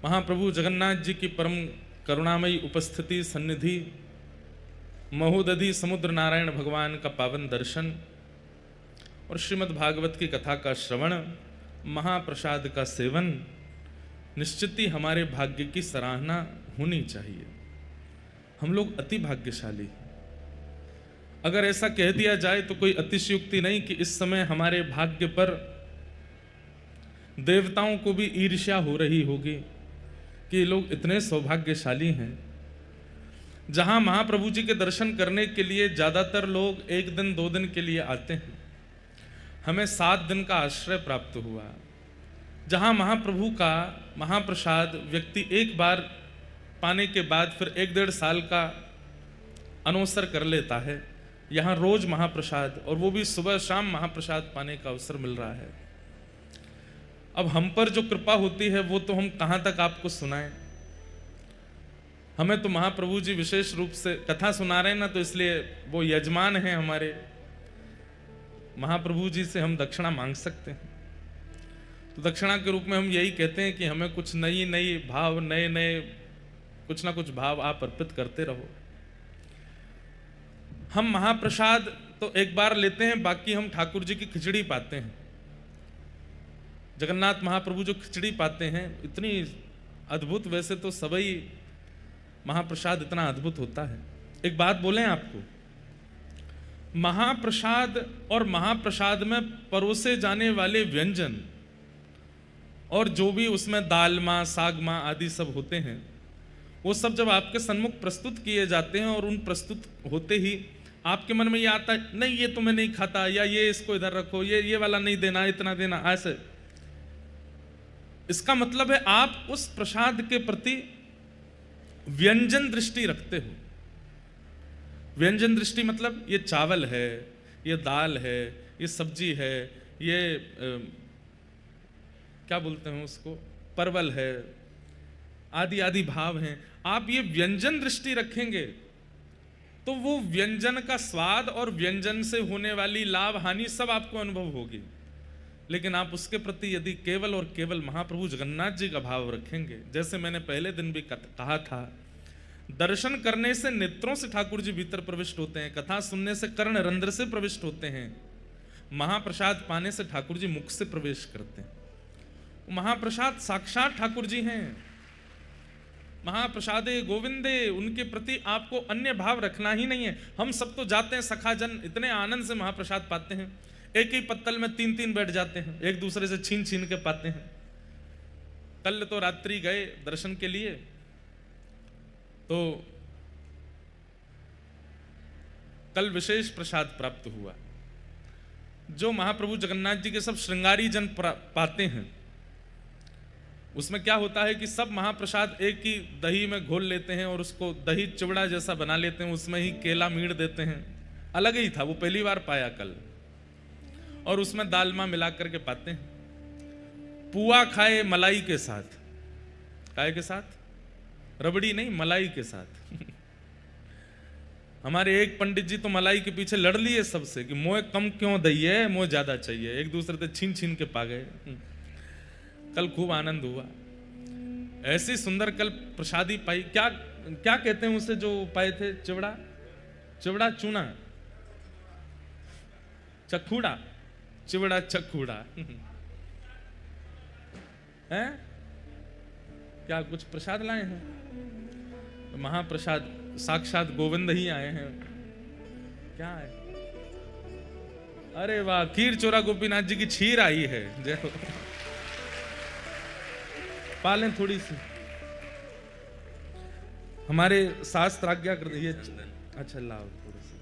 महाप्रभु जगन्नाथ जी की परम करुणामयी उपस्थिति, सन्निधि, महोदधि समुद्र नारायण भगवान का पावन दर्शन और श्रीमद् भागवत की कथा का श्रवण, महाप्रसाद का सेवन निश्चित ही हमारे भाग्य की सराहना होनी चाहिए। हम लोग अति भाग्यशाली हैं। अगर ऐसा कह दिया जाए तो कोई अतिशयोक्ति नहीं कि इस समय हमारे भाग्य पर देवताओं को भी ईर्ष्या हो रही होगी कि ये लोग इतने सौभाग्यशाली हैं। जहां महाप्रभु जी के दर्शन करने के लिए ज्यादातर लोग 1 दिन 2 दिन के लिए आते हैं, हमें 7 दिन का आश्रय प्राप्त हुआ। जहां महाप्रभु का महाप्रसाद व्यक्ति एक बार पाने के बाद फिर 1-1.5 साल का अनवसर कर लेता है, यहाँ रोज महाप्रसाद, और वो भी सुबह शाम महाप्रसाद पाने का अवसर मिल रहा है। अब हम पर जो कृपा होती है वो तो हम कहाँ तक आपको सुनाएं। हमें तो महाप्रभु जी विशेष रूप से कथा सुना रहे हैं ना, तो इसलिए वो यजमान हैं हमारे, महाप्रभु जी से हम दक्षिणा मांग सकते हैं। तो दक्षिणा के रूप में हम यही कहते हैं कि हमें कुछ नई नई भाव, नए नए कुछ ना कुछ भाव आप अर्पित करते रहो। हम महाप्रसाद तो एक बार लेते हैं, बाकी हम ठाकुर जी की खिचड़ी पाते हैं। जगन्नाथ महाप्रभु जो खिचड़ी पाते हैं इतनी अद्भुत, वैसे तो सभी महाप्रसाद इतना अद्भुत होता है। एक बात बोलें आपको, महाप्रसाद और महाप्रसाद में परोसे जाने वाले व्यंजन और जो भी उसमें दालमा, सागमा आदि सब होते हैं, वो सब जब आपके सन्मुख प्रस्तुत किए जाते हैं और उन प्रस्तुत होते ही आपके मन में ये आता है, नहीं ये तो मैं नहीं खाता, या ये इसको इधर रखो, ये वाला नहीं देना, इतना देना, ऐसे। इसका मतलब है आप उस प्रसाद के प्रति व्यंजन दृष्टि रखते हो। व्यंजन दृष्टि मतलब ये चावल है, ये दाल है, ये सब्जी है, ये क्या बोलते हैं उसको, परवल है, आदि आदि भाव हैं। आप ये व्यंजन दृष्टि रखेंगे तो वो व्यंजन का स्वाद और व्यंजन से होने वाली लाभ हानि सब आपको अनुभव होगी। लेकिन आप उसके प्रति यदि केवल और केवल महाप्रभु जगन्नाथ जी का भाव रखेंगे, जैसे मैंने पहले दिन भी कहा था, दर्शन करने से नेत्रों से ठाकुर जी भीतर प्रविष्ट होते हैं, कथा सुनने से कर्ण रंध्र से प्रविष्ट होते हैं, महाप्रसाद पाने से ठाकुर जी मुख से प्रवेश करते हैं। महाप्रसाद साक्षात ठाकुर जी हैं। महाप्रसादे गोविंदे, उनके प्रति आपको अन्य भाव रखना ही नहीं है। हम सब तो जाते हैं सखाजन, इतने आनंद से महाप्रसाद पाते हैं, एक ही पत्तल में 3-3 बैठ जाते हैं, एक दूसरे से छीन छीन के पाते हैं। कल तो रात्रि गए दर्शन के लिए, तो कल विशेष प्रसाद प्राप्त हुआ। जो महाप्रभु जगन्नाथ जी के सब श्रृंगारी जन पाते हैं, उसमें क्या होता है कि सब महाप्रसाद एक ही दही में घोल लेते हैं और उसको दही चिवड़ा जैसा बना लेते हैं, उसमें ही केला मीड़ देते हैं। अलग ही था, वो पहली बार पाया कल। और उसमें दालमा मिला करके पाते हैं। पुआ खाए मलाई के साथ, काय के साथ, रबड़ी नहीं, मलाई के साथ। हमारे एक पंडित जी तो मलाई के पीछे लड़ लिए सबसे कि मोए कम क्यों दइए, मोए ज्यादा चाहिए, एक दूसरे से छीन छीन के पा गए। कल खूब आनंद हुआ। ऐसी सुंदर कल प्रसादी पाई। क्या क्या कहते हैं उसे जो पाए थे, चिवड़ा, चिवड़ा चूना, चखूड़ा, चिवड़ा चखूड़ा है क्या? कुछ प्रसाद लाए हैं? महाप्रसाद साक्षात गोविंद ही आए हैं। क्या है? अरे वाह, खीर चोरा गोपीनाथ जी की क्षीर आई है। जय हो। पालें थोड़ी सी, हमारे शास्त्र आज्ञा कर दिए। अच्छा लाओ थोड़ी सी।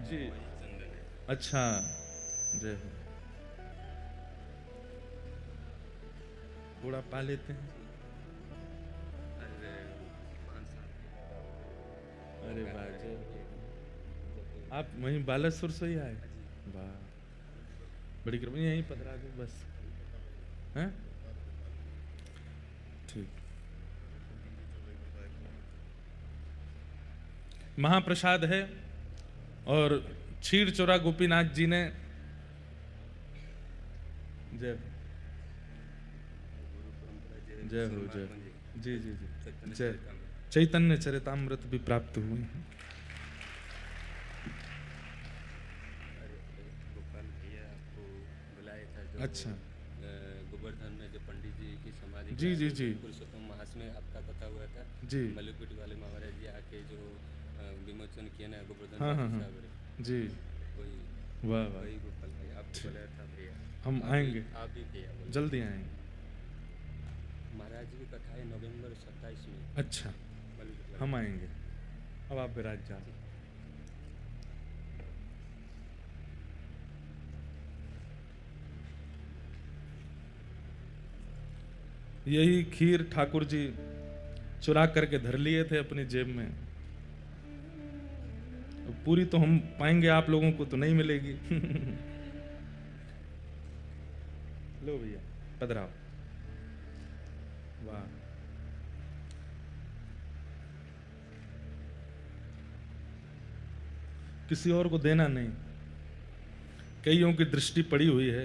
जी अच्छा, जय हो। थोड़ा पा लेते हैं। अरे वाह, जय। आप वहीं बालेश्वर से ही आए? वाह, बड़ी कृपा। यहीं पधरा दो बस, हैं? ठीक। महाप्रसाद है और क्षीर चोरा गोपीनाथ जी ने जय जय हो जय। जी जी जी जय। चैतन्य चरितामृत भी प्राप्त हुए हैं। गोपाल भैया आपको बुलाया था जो अच्छा गोवर्धन में जो पंडित जी की समाधि जी जी जी पुरुषोत्तम मास में आपका कथा हुआ था जी मल्लुकुटी वाले महाराज जी आके जो विमोचन किया ना गोवर्धन हाँ हाँ हाँ जी वही वाह वाह वही गोपाल भैया आपको बुलाया था भैया। हम आएंगे आप भी भैया जल्दी आएंगे। महाराज जी की कथा है नवंबर 27 में। अच्छा हम आएंगे। अब आप विराज जाओ। यही खीर ठाकुर जी चुरा करके धर लिए थे अपनी जेब में। पूरी तो हम पाएंगे, आप लोगों को तो नहीं मिलेगी। लो भैया पधराओ। वाह किसी और को देना नहीं, कईयों की दृष्टि पड़ी हुई है।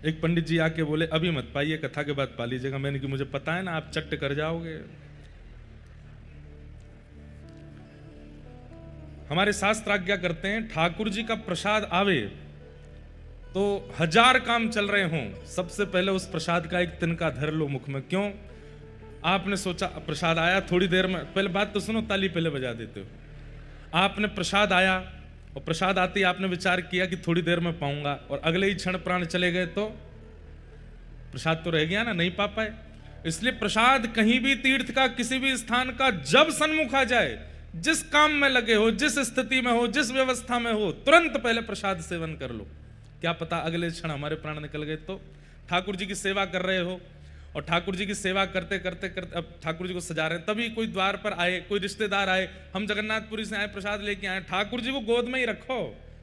एक पंडित जी आके बोले अभी मत पाइए, कथा के बाद पा लीजिएगा। मैंने कि मुझे पता है ना आप चट्ट कर जाओगे। हमारे शास्त्र आज्ञा करते हैं ठाकुर जी का प्रसाद आवे तो 1000 काम चल रहे हों, सबसे पहले उस प्रसाद का एक तिनका धर लो मुख में। क्यों? आपने सोचा प्रसाद आया, थोड़ी देर में, पहले बात तो सुनो, ताली पहले बजा देते हो। आपने प्रसाद आया और प्रसाद आते ही आपने विचार किया कि थोड़ी देर में पाऊंगा, और अगले ही क्षण प्राण चले गए तो प्रसाद तो रह गया ना, नहीं पा पाए। इसलिए प्रसाद कहीं भी तीर्थ का, किसी भी स्थान का जब सन्मुख आ जाए, जिस काम में लगे हो, जिस स्थिति में हो, जिस व्यवस्था में हो, तुरंत पहले प्रसाद सेवन कर लो। क्या पता अगले क्षण हमारे प्राण निकल गए तो। ठाकुर जी की सेवा कर रहे हो और ठाकुर जी की सेवा करते करते करते अब ठाकुर जी को सजा रहे हैं, तभी कोई द्वार पर आए, कोई रिश्तेदार आए, हम जगन्नाथपुरी से आए, प्रसाद लेके आए, ठाकुर जी को गोद में ही रखो,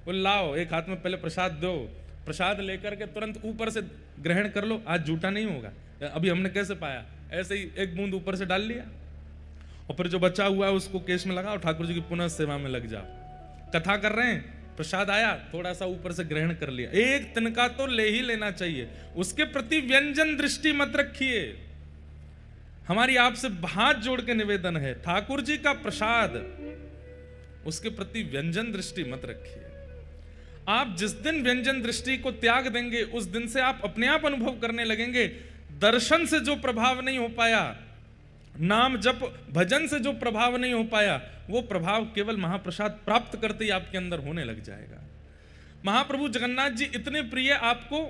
वो लाओ, एक हाथ में पहले प्रसाद दो, प्रसाद लेकर के तुरंत ऊपर से ग्रहण कर लो। आज झूठा नहीं होगा, अभी हमने कैसे पाया, ऐसे ही एक बूंद ऊपर से डाल लिया और फिर जो बचा हुआ है उसको केश में लगाओ, ठाकुर जी की पुनः सेवा में लग जाओ। कथा कर रहे हैं, प्रसाद आया, थोड़ा सा ऊपर से ग्रहण कर लिया, एक तिनका तो ले ही लेना चाहिए। उसके प्रति व्यंजन दृष्टि मत रखिए। हमारी आपसे हाथ जोड़ के निवेदन है, ठाकुर जी का प्रसाद, उसके प्रति व्यंजन दृष्टि मत रखिए। आप जिस दिन व्यंजन दृष्टि को त्याग देंगे, उस दिन से आप अपने आप अनुभव करने लगेंगे, दर्शन से जो प्रभाव नहीं हो पाया, नाम जप भजन से जो प्रभाव नहीं हो पाया, वो प्रभाव केवल महाप्रसाद प्राप्त करते ही आपके अंदर होने लग जाएगा। महाप्रभु जगन्नाथ जी इतने प्रिय आपको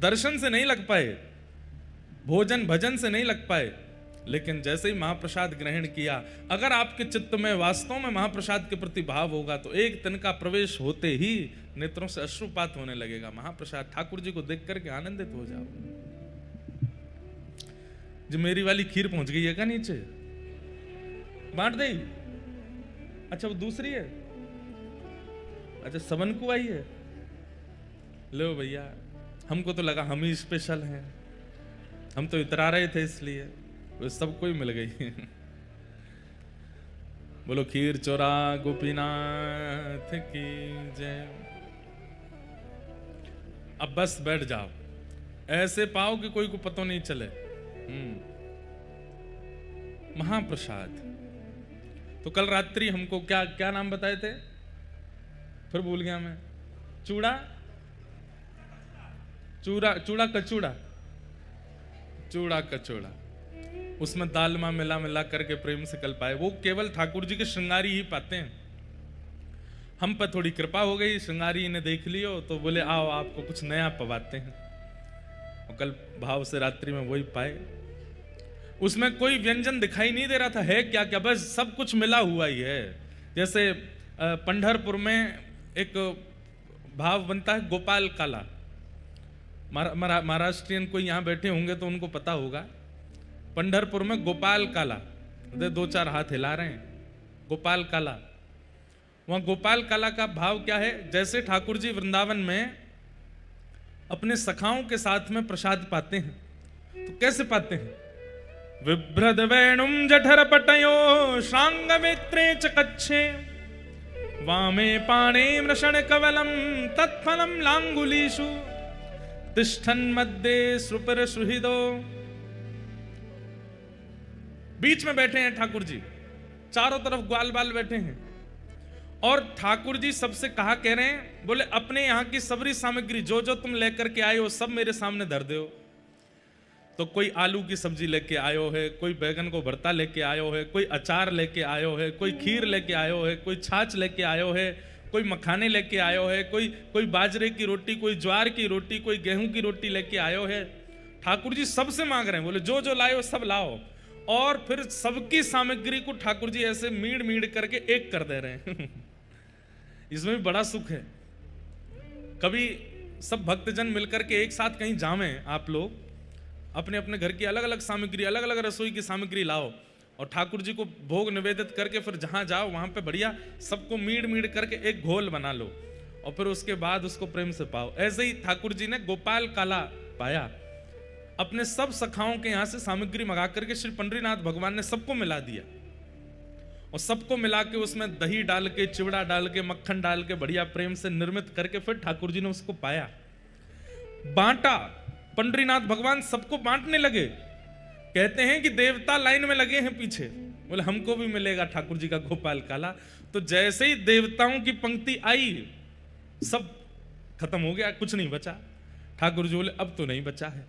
दर्शन से नहीं लग पाए, भोजन भजन से नहीं लग पाए, लेकिन जैसे ही महाप्रसाद ग्रहण किया, अगर आपके चित्त में वास्तव में महाप्रसाद के प्रति भाव होगा तो एक तिनका प्रवेश होते ही नेत्रों से अश्रुपात होने लगेगा। महाप्रसाद ठाकुर जी को देख करके आनंदित हो जाओ। जो मेरी वाली खीर पहुंच गई है क्या नीचे? बांट दे। अच्छा वो दूसरी है, अच्छा सबन को आई है। लो भैया, हमको तो लगा हम ही स्पेशल हैं, हम तो इतरा रहे थे, इसलिए वो सबको ही मिल गई। बोलो खीर चोरा गोपीनाथ की जय। अब बस बैठ जाओ, ऐसे पाओ कि कोई को पता नहीं चले। महाप्रसाद। तो कल रात्रि हमको क्या क्या नाम बताए थे, फिर भूल गया मैं। चूड़ा चूड़ा चूड़ा कचूड़ा, चूड़ा कचौड़ा, उसमें दालमा मिला मिला करके प्रेम से कल पाए। वो केवल ठाकुर जी के श्रृंगारी ही पाते हैं। हम पर थोड़ी कृपा हो गई, श्रृंगारी ने देख लियो तो बोले आओ आपको कुछ नया पवाते हैं, और कल भाव से रात्रि में वही पाए। उसमें कोई व्यंजन दिखाई नहीं दे रहा था, है क्या क्या, बस सब कुछ मिला हुआ ही है। जैसे पंढरपुर में एक भाव बनता है गोपाल काला, महाराष्ट्रियन कोई यहाँ बैठे होंगे तो उनको पता होगा। पंढरपुर में गोपाल काला, दो चार हाथ हिला रहे हैं, गोपाल काला। वहां गोपाल काला का भाव क्या है? जैसे ठाकुर जी वृंदावन में अपने सखाओं के साथ में प्रसाद पाते हैं, तो कैसे पाते हैं? विभ्रद वेणुम जठर पटयो शांग मित्रे च कच्छे वामे पाणे मृषण कवलम तत्फलम लांगुलीषु तिष्ठन मध्य सुपर सुहृदो। बीच में बैठे हैं ठाकुर जी, चारों तरफ ग्वाल बाल बैठे हैं, और ठाकुर जी सबसे कहा कह रहे हैं, बोले अपने यहां की सबरी सामग्री जो जो तुम लेकर के आए हो सब मेरे सामने धर दो। तो कोई आलू की सब्जी लेके आयो है, कोई बैगन को भरता लेके आयो है, कोई अचार लेके आयो है, कोई खीर लेके आयो है, कोई छाछ लेके आयो है, कोई मखाने लेके आयो है, कोई बाजरे की रोटी, कोई ज्वार की रोटी, कोई गेहूं की रोटी लेके आयो है। ठाकुर जी सबसे मांग रहे हैं, बोले जो जो लाए हो सब लाओ, और फिर सबकी सामग्री को ठाकुर जी ऐसे मीड़ मीड़ करके एक कर दे रहे हैं। इसमें भी बड़ा सुख है। कभी सब भक्तजन मिलकर के एक साथ कहीं जावें, आप लोग अपने अपने घर की अलग अलग सामग्री, अलग अलग रसोई की सामग्री लाओ, और ठाकुर जी को भोग निवेदित करके फिर जहां जाओ वहां पे बढ़िया सबको मीड़ मीड़ करके एक घोल बना लो, और फिर उसके बाद उसको प्रेम से पाओ। ऐसे ही ठाकुर जी ने गोपाल काला पाया, अपने सब सखाओं के यहां से सामग्री मंगा करके श्री पंडरीनाथ भगवान ने सबको मिला दिया, और सबको मिला के उसमें दही डाल के, चिवड़ा डाल के, मक्खन डाल के बढ़िया प्रेम से निर्मित करके फिर ठाकुर जी ने उसको पाया, बांटा। पंडरीनाथ भगवान सबको बांटने लगे। कहते हैं कि देवता लाइन में लगे हैं पीछे, बोले हमको भी मिलेगा ठाकुर जी का गोपाल काला। तो जैसे ही देवताओं की पंक्ति आई सब खत्म हो गया, कुछ नहीं बचा। ठाकुर जी बोले अब तो नहीं बचा है।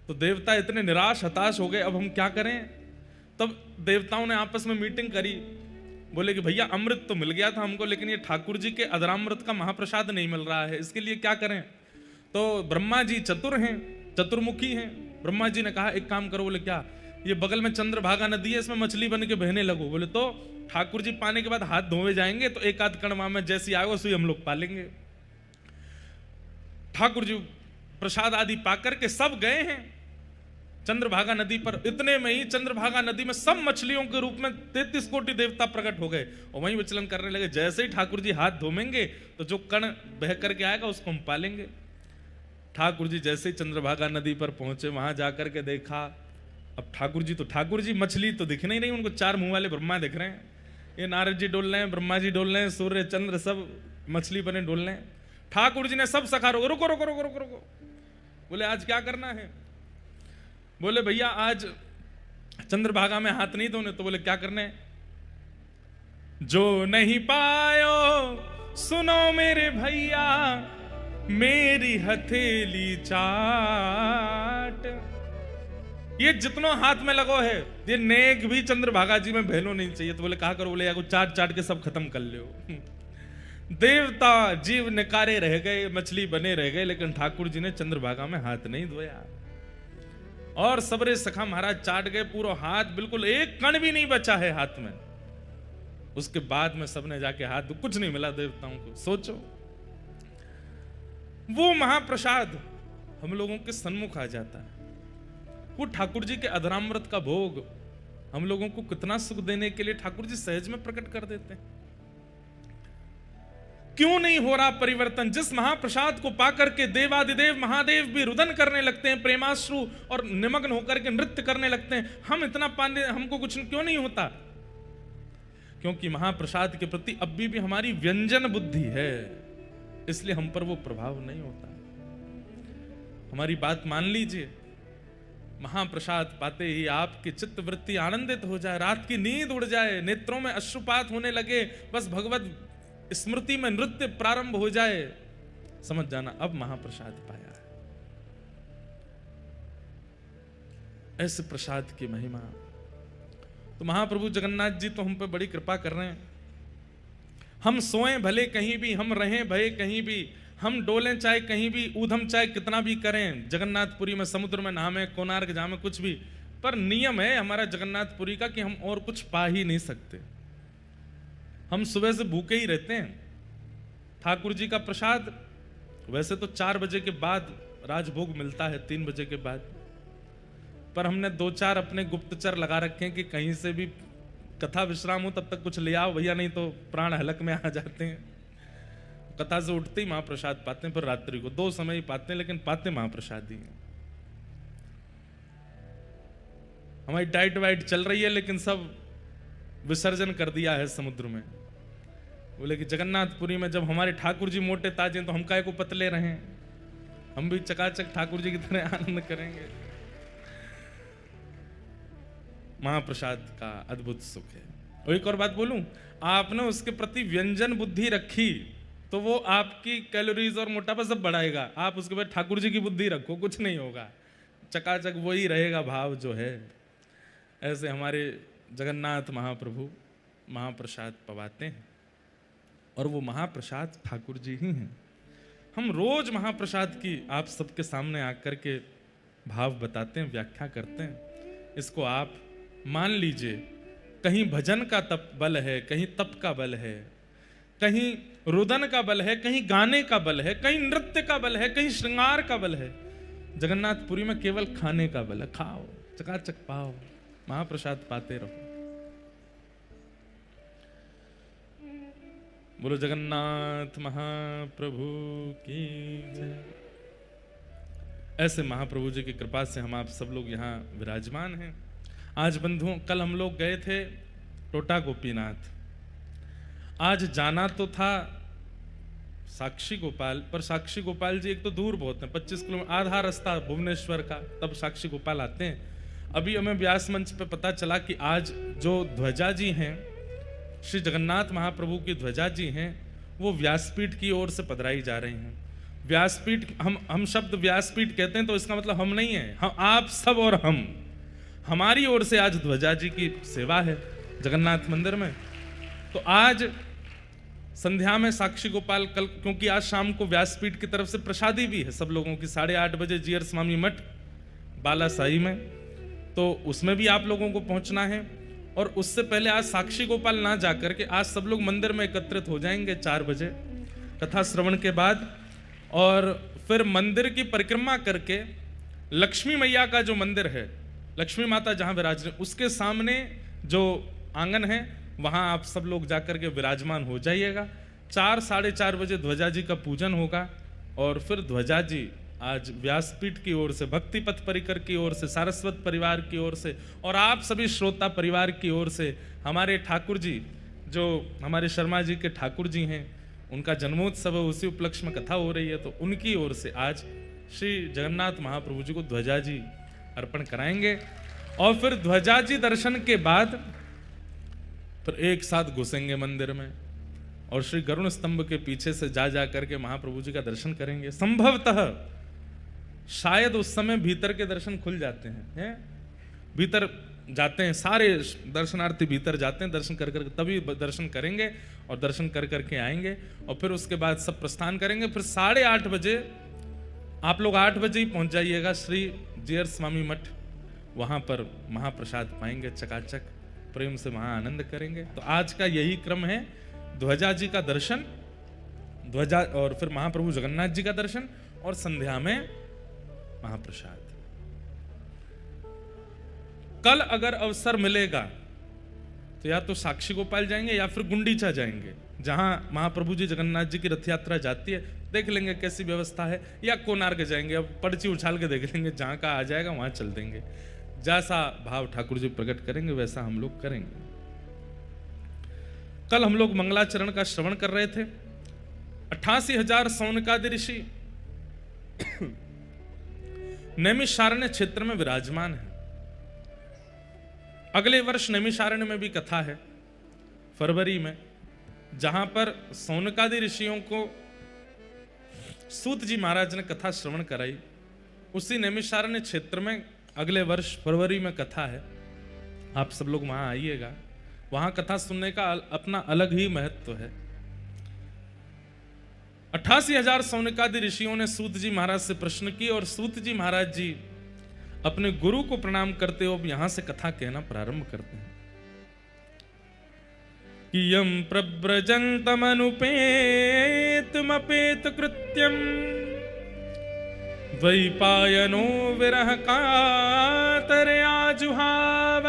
तो देवता इतने निराश हताश हो गए, अब हम क्या करें। तब देवताओं ने आपस में मीटिंग करी, बोले कि भैया अमृत तो मिल गया था हमको, लेकिन ये ठाकुर जी के अधरामृत का महाप्रसाद नहीं मिल रहा है, इसके लिए क्या करें। तो ब्रह्मा जी चतुर हैं, चतुर्मुखी हैं। ब्रह्मा जी ने कहा एक काम करो। बोले क्या। ये बगल में चंद्रभागा नदी है, इसमें मछली बन के बहने लगो। बोले तो ठाकुर जी पाने के बाद हाथ धोवे जाएंगे तो एक आध कण में जैसी आएगा उसी हम लोग पालेंगे। ठाकुर जी प्रसाद आदि पाकर के सब गए हैं चंद्रभागा नदी पर। इतने में ही चंद्रभागा नदी में सब मछलियों के रूप में 33 कोटि देवता प्रकट हो गए और वहीं विचलन करने लगे। जैसे ही ठाकुर जी हाथ धोमेंगे तो जो कण बह करके आएगा उसको हम पालेंगे। ठाकुर जी जैसे ही चंद्रभागा नदी पर पहुंचे, वहां जाकर के देखा, अब ठाकुर जी मछली तो दिख नहीं रही उनको, चार मुंह वाले ब्रह्मा दिख रहे हैं। ये नारद जी डोल रहे हैं, ब्रह्मा जी डोल रहे हैं, सूर्य चंद्र सब मछली बने डोल रहे हैं। ठाकुर जी ने सब सखा रुको रुको रुको रुको रुको रुको। बोले आज क्या करना है। बोले भैया आज चंद्रभागा में हाथ नहीं धोने। तो बोले क्या करने। जो नहीं पायो सुनो मेरे भैया, मेरी हथेली चाट। ये जितना हाथ में लगो है ये नेक भी चंद्रभागा जी में बहनो नहीं चाहिए। तो बोले कहा करो। बोले या चाट चाट के सब खत्म कर लो। देवता जीव निकारे रह गए, मछली बने रह गए, लेकिन ठाकुर जी ने चंद्रभागा में हाथ नहीं धोया। और सबरे सखा महाराज चाट गए, पूरा हाथ बिल्कुल एक कण भी नहीं बचा है हाथ में। उसके बाद में सबने जाके हाथ, कुछ नहीं मिला देवताओं को। सोचो वो महाप्रसाद हम लोगों के सन्मुख आ जाता है। वो ठाकुर जी के अधरामृत का भोग हम लोगों को कितना सुख देने के लिए ठाकुर जी सहज में प्रकट कर देते हैं। क्यों नहीं हो रहा परिवर्तन। जिस महाप्रसाद को पाकर के देवादिदेव महादेव भी रुदन करने लगते हैं, प्रेमाश्रु और निमग्न होकर के नृत्य करने लगते हैं, हम इतना पाने हमको कुछ क्यों नहीं होता। क्योंकि महाप्रसाद के प्रति अब भी हमारी व्यंजन बुद्धि है, इसलिए हम पर वो प्रभाव नहीं होता। हमारी बात मान लीजिए, महाप्रसाद पाते ही आपकी चित्त वृत्ति आनंदित हो जाए, रात की नींद उड़ जाए, नेत्रों में अश्रुपात होने लगे, बस भगवत स्मृति में नृत्य प्रारंभ हो जाए, समझ जाना अब महाप्रसाद पाया है। ऐसे प्रसाद की महिमा। तो महाप्रभु जगन्नाथ जी तो हम पे बड़ी कृपा कर रहे हैं। हम सोएं भले कहीं भी, हम रहें भले कहीं भी, हम डोलें चाहे कहीं भी, ऊधम चाहे कितना भी करें, जगन्नाथपुरी में समुद्र में नहावे, कोणार्क जामे, कुछ भी, पर नियम है हमारा जगन्नाथपुरी का कि हम और कुछ पा ही नहीं सकते। हम सुबह से भूखे ही रहते हैं। ठाकुर जी का प्रसाद वैसे तो 4 बजे के बाद राजभोग मिलता है, 3 बजे के बाद, पर हमने 2-4 अपने गुप्तचर लगा रखे हैं कि कहीं से भी कथा विश्राम हो तब तक कुछ ले आओ भैया, नहीं तो प्राण हलक में आ जाते हैं। कथा से उठते ही महाप्रसाद पाते हैं, फिर रात्रि को 2 समय ही पाते हैं, लेकिन पाते महाप्रसाद ही हैं। हमारी डाइट वाइट चल रही है, लेकिन सब विसर्जन कर दिया है समुद्र में। बोले कि जगन्नाथपुरी में जब हमारे ठाकुर जी मोटे ताजे हैं तो हम काहे को पतले रहें। हम भी चकाचक ठाकुर जी की तरह आनंद करेंगे। महाप्रसाद का अद्भुत सुख है। और एक और बात बोलूं, आपने उसके प्रति व्यंजन बुद्धि रखी तो वो आपकी कैलोरीज और मोटापा सब बढ़ाएगा। आप उसके बाद ठाकुर जी की बुद्धि रखो, कुछ नहीं होगा, चकाचक वही रहेगा भाव जो है। ऐसे हमारे जगन्नाथ महाप्रभु महाप्रसाद पवाते हैं और वो महाप्रसाद ठाकुर जी ही हैं। हम रोज महाप्रसाद की आप सबके सामने आकर के भाव बताते हैं, व्याख्या करते हैं। इसको आप मान लीजिए, कहीं भजन का तप बल है, कहीं तप का बल है, कहीं रुदन का बल है, कहीं गाने का बल है, कहीं नृत्य का बल है, कहीं श्रृंगार का बल है। जगन्नाथपुरी में केवल खाने का बल है। खाओ, चकाचक पाओ, महाप्रसाद पाते रहो। बोलो जगन्नाथ महाप्रभु की जय। ऐसे महाप्रभु जी की कृपा से हम आप सब लोग यहाँ विराजमान हैं। आज बंधुओं, कल हम लोग गए थे टोटा गोपीनाथ। आज जाना तो था साक्षी गोपाल, पर साक्षी गोपाल जी एक तो दूर बहुत है, 25 किलोमीटर, आधा रास्ता भुवनेश्वर का, तब साक्षी गोपाल आते हैं। अभी हमें व्यास मंच पे पता चला कि आज जो ध्वजा जी हैं, श्री जगन्नाथ महाप्रभु की ध्वजा जी हैं, वो व्यासपीठ की ओर से पधराई जा रही हैं। व्यासपीठ, हम शब्द व्यासपीठ कहते हैं तो इसका मतलब हम नहीं है, हम आप सब और हम, हमारी ओर से आज ध्वजा जी की सेवा है जगन्नाथ मंदिर में। तो आज संध्या में साक्षी गोपाल, कल क्योंकि आज शाम को व्यासपीठ की तरफ से प्रसादी भी है सब लोगों की, 8:30 बजे जीयर स्वामी मठ बालासाही में, तो उसमें भी आप लोगों को पहुंचना है। और उससे पहले आज साक्षी गोपाल ना जाकर के आज सब लोग मंदिर में एकत्रित हो जाएंगे 4 बजे कथा श्रवण के बाद, और फिर मंदिर की परिक्रमा करके लक्ष्मी मैया का जो मंदिर है, लक्ष्मी माता जहां विराज, उसके सामने जो आंगन है वहां आप सब लोग जाकर के विराजमान हो जाइएगा। 4 साढ़े 4 बजे ध्वजा जी का पूजन होगा और फिर ध्वजा जी आज व्यासपीठ की ओर से, भक्ति पथ परिकर की ओर से, सारस्वत परिवार की ओर से और आप सभी श्रोता परिवार की ओर से, हमारे ठाकुर जी जो हमारे शर्मा जी के ठाकुर जी हैं, उनका जन्मोत्सव है, उसी उपलक्ष्य में कथा हो रही है, तो उनकी ओर से आज श्री जगन्नाथ महाप्रभु जी को ध्वजा जी अर्पण कराएंगे। और फिर ध्वजा जी दर्शन के बाद फिर एक साथ घुसेंगे मंदिर में और श्री गरुण स्तंभ के पीछे से जा करके महाप्रभु जी का दर्शन करेंगे। संभवतः शायद उस समय भीतर के दर्शन खुल जाते हैं, भीतर जाते हैं सारे दर्शनार्थी, भीतर जाते हैं, दर्शन कर तभी दर्शन करेंगे और दर्शन कर करके आएंगे और फिर उसके बाद सब प्रस्थान करेंगे। फिर 8:30 बजे आप लोग 8 बजे ही पहुंच जाइएगा श्री जीयर स्वामी मठ, वहां पर महाप्रसाद पाएंगे, चकाचक प्रेम से वहां आनंद करेंगे। तो आज का यही क्रम है, ध्वजा जी का दर्शन, ध्वजा और फिर महाप्रभु जगन्नाथ जी का दर्शन और संध्या में महाप्रसाद। कल अगर अवसर मिलेगा तो या तो साक्षी गोपाल जाएंगे या फिर गुंडीचा जाएंगे, जहां महाप्रभु जी जगन्नाथ जी की रथ यात्रा जाती है, देख लेंगे कैसी व्यवस्था है, या कोणार्क जाएंगे, अब पर्ची उछाल के देख लेंगे, जहां का आ जाएगा वहां चल देंगे। जैसा भाव ठाकुर जी प्रकट करेंगे वैसा हम लोग करेंगे। कल हम लोग मंगलाचरण का श्रवण कर रहे थे। 88,000 सौनकादि ऋषि नैमिषारण्य क्षेत्र में विराजमान है। अगले वर्ष नैमिषारण्य में भी कथा है फरवरी में, जहां पर सौनकादि ऋषियों को सूत जी महाराज ने कथा श्रवण कराई। उसी नैमिषारण्य क्षेत्र में अगले वर्ष फरवरी में कथा है, आप सब लोग वहां आइएगा। वहां कथा सुनने का अपना अलग ही महत्व है। 88,000 सौनकादि ऋषियों ने सूत जी महाराज से प्रश्न किए और सूत जी महाराज जी अपने गुरु को प्रणाम करते हुए यहां से कथा कहना प्रारंभ करते हैं कि यम प्रव्रजन्तमनुपेतमपेत कृत्यम द्वैपायनो विरह कातरया जुहाव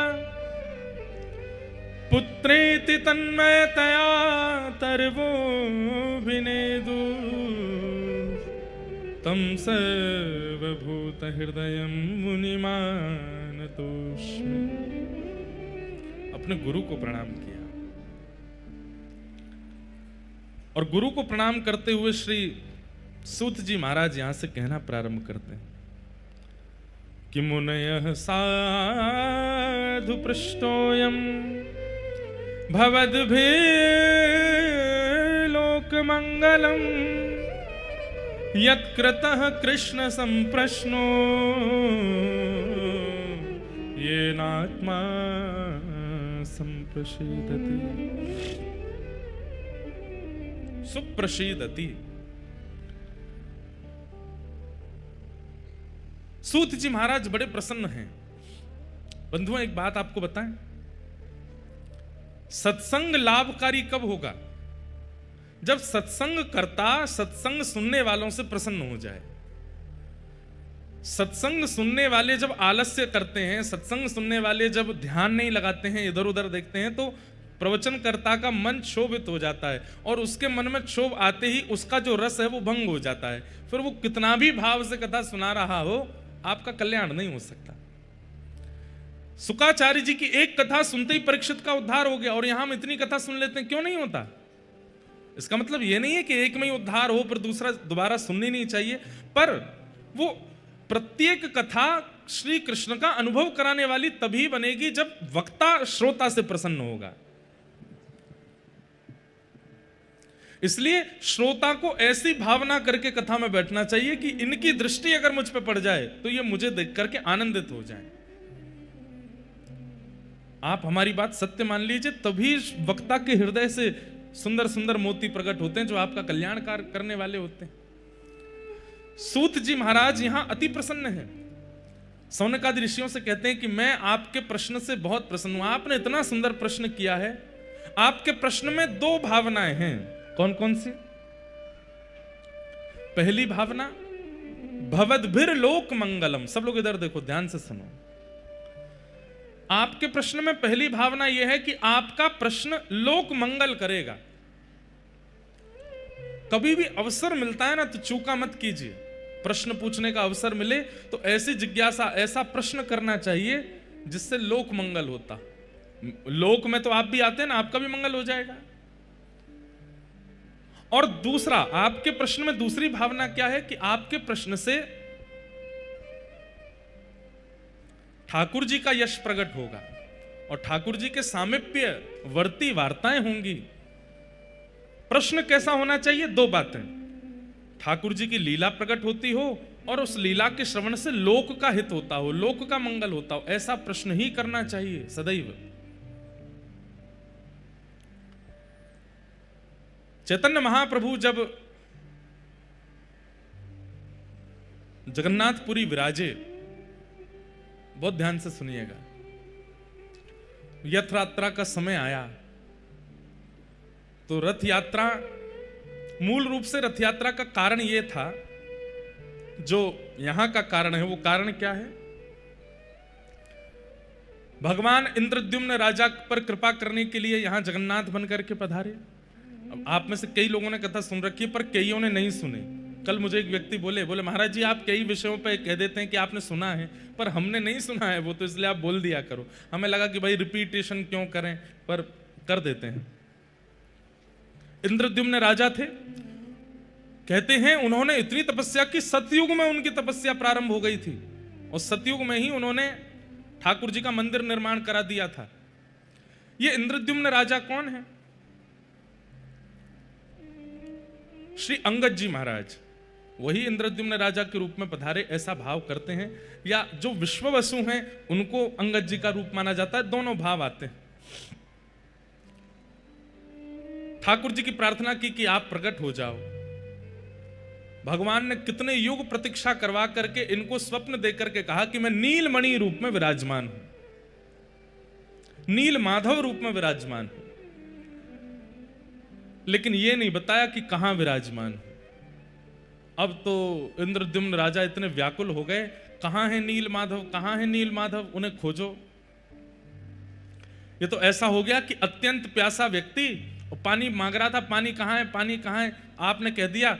पुत्रेति तन्मयतया तर्वोऽभिनेदु तम सर्वभूत हृदयं मुनिमानतोऽस्मि। अपने गुरु को प्रणाम किया और गुरु को प्रणाम करते हुए श्री सूत जी महाराज यहां से कहना प्रारंभ करते हैं कि मुनयः साधु पृष्टोयम भवद्भिर्लोकमंगलम यत्कृतः कृष्ण संप्रश्नो येनात्मा संप्रसीदति सुप्रसीदति। सूत जी महाराज बड़े प्रसन्न हैं। बंधुओं, एक बात आपको बताएं, सत्संग लाभकारी कब होगा? जब सत्संग करता सत्संग सुनने वालों से प्रसन्न हो जाए। सत्संग सुनने वाले जब आलस्य करते हैं, सत्संग सुनने वाले जब ध्यान नहीं लगाते हैं, इधर उधर देखते हैं, तो प्रवचनकर्ता का मन क्षोभित हो जाता है और उसके मन में क्षोभ आते ही उसका जो रस है वो भंग हो जाता है। फिर वो कितना भी भाव से कथा सुना रहा हो, आपका कल्याण नहीं हो सकता। शुकाचार्य जी की एक कथा सुनते ही परीक्षित का उद्धार हो गया, और यहां हम इतनी कथा सुन लेते हैं, क्यों नहीं होता? इसका मतलब यह नहीं है कि एक में ही उद्धार हो पर दूसरा दोबारा सुननी नहीं चाहिए, पर वो प्रत्येक कथा श्री कृष्ण का अनुभव कराने वाली तभी बनेगी जब वक्ता श्रोता से प्रसन्न होगा। इसलिए श्रोता को ऐसी भावना करके कथा में बैठना चाहिए कि इनकी दृष्टि अगर मुझ पे पड़ जाए तो ये मुझे देख करके आनंदित हो जाए। आप हमारी बात सत्य मान लीजिए, तभी वक्ता के हृदय से सुंदर सुंदर मोती प्रकट होते हैं जो आपका कल्याण करने वाले होते हैं। सूत जी महाराज यहां अति प्रसन्न हैं। सौनकादि ऋषियों से कहते हैं कि मैं आपके प्रश्न से बहुत प्रसन्न हूं। आपने इतना सुंदर प्रश्न किया है। आपके प्रश्न में दो भावनाएं हैं। कौन कौन सी? पहली भावना भवद्भिर लोक मंगलम। सब लोग इधर देखो, ध्यान से सुनो। आपके प्रश्न में पहली भावना यह है कि आपका प्रश्न लोक मंगल करेगा। कभी भी अवसर मिलता है ना तो चूका मत कीजिए। प्रश्न पूछने का अवसर मिले तो ऐसी जिज्ञासा, ऐसा प्रश्न करना चाहिए जिससे लोक मंगल होता। लोक में तो आप भी आते हैं ना, आपका भी मंगल हो जाएगा। और दूसरा, आपके प्रश्न में दूसरी भावना क्या है कि आपके प्रश्न से ठाकुर जी का यश प्रकट होगा और ठाकुर जी के सामीप्य वर्ती वार्ताएं होंगी। प्रश्न कैसा होना चाहिए? दो बातें, ठाकुर जी की लीला प्रकट होती हो और उस लीला के श्रवण से लोक का हित होता हो, लोक का मंगल होता हो, ऐसा प्रश्न ही करना चाहिए सदैव। चैतन्य महाप्रभु जब जगन्नाथपुरी विराजे, बहुत ध्यान से सुनिएगा, रथ यात्रा का समय आया तो रथ यात्रा, मूल रूप से रथ यात्रा का कारण यह था, जो यहां का कारण है वो कारण क्या है? भगवान इंद्रद्युम्न राजा पर कृपा करने के लिए यहां जगन्नाथ बनकर के पधारे। अब आप में से कई लोगों ने कथा सुन रखी है पर कईयों ने नहीं सुनी। कल मुझे एक व्यक्ति बोले महाराज जी आप कई विषयों पे कह देते हैं कि आपने सुना है पर हमने नहीं सुना है वो, तो इसलिए आप बोल दिया करो। हमें लगा कि भाई रिपीटेशन क्यों करें, पर कर देते हैं। इंद्रद्युम्न राजा थे, कहते हैं उन्होंने इतनी तपस्या की, सतयुग में उनकी तपस्या प्रारंभ हो गई थी और सतयुग में ही उन्होंने ठाकुर जी का मंदिर निर्माण करा दिया था। ये इंद्रद्युम्न राजा कौन है? श्री अंगद जी महाराज, वही इंद्रद्युम्न राजा के रूप में पधारे, ऐसा भाव करते हैं। या जो विश्ववसु हैं उनको अंगद जी का रूप माना जाता है। दोनों भाव आते हैं। ठाकुर जी की प्रार्थना की कि आप प्रकट हो जाओ। भगवान ने कितने युग प्रतीक्षा करवा करके इनको स्वप्न देकर के कहा कि मैं नीलमणि रूप में विराजमान हूं, नील माधव रूप में विराजमान हूं, लेकिन यह नहीं बताया कि कहां विराजमान हूं। अब तो इंद्रद्युम्न राजा इतने व्याकुल हो गए, कहां है नील माधव, कहां है नील माधव, उन्हें खोजो। ये तो ऐसा हो गया कि अत्यंत प्यासा व्यक्ति पानी मांग रहा था, पानी कहां है, पानी कहां है। आपने कह दिया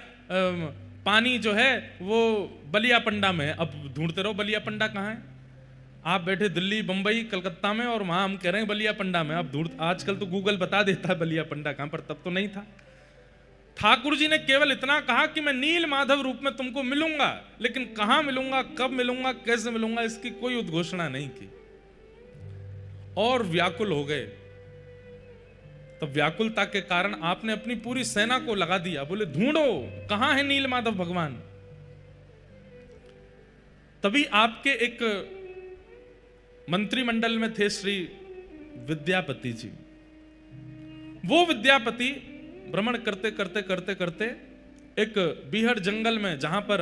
पानी जो है वो बलिया पंडा में है, अब ढूंढते रहो बलिया पंडा कहां है। आप बैठे दिल्ली, बंबई, कलकत्ता में और वहां हम कह रहे हैं बलिया पंडा में। अब आजकल तो गूगल बता देता है बलिया पंडा कहां पर, तब तो नहीं था। ठाकुर जी ने केवल इतना कहा कि मैं नील माधव रूप में तुमको मिलूंगा, लेकिन कहां मिलूंगा, कब मिलूंगा, कैसे मिलूंगा, इसकी कोई उद्घोषणा नहीं की। और व्याकुल हो गए। तब व्याकुलता के कारण आपने अपनी पूरी सेना को लगा दिया, बोले ढूंढो कहां है नील माधव भगवान। तभी आपके एक मंत्रिमंडल में थे श्री विद्यापति जी। वो विद्यापति भ्रमण करते करते करते करते एक बीहड़ जंगल में, जहां पर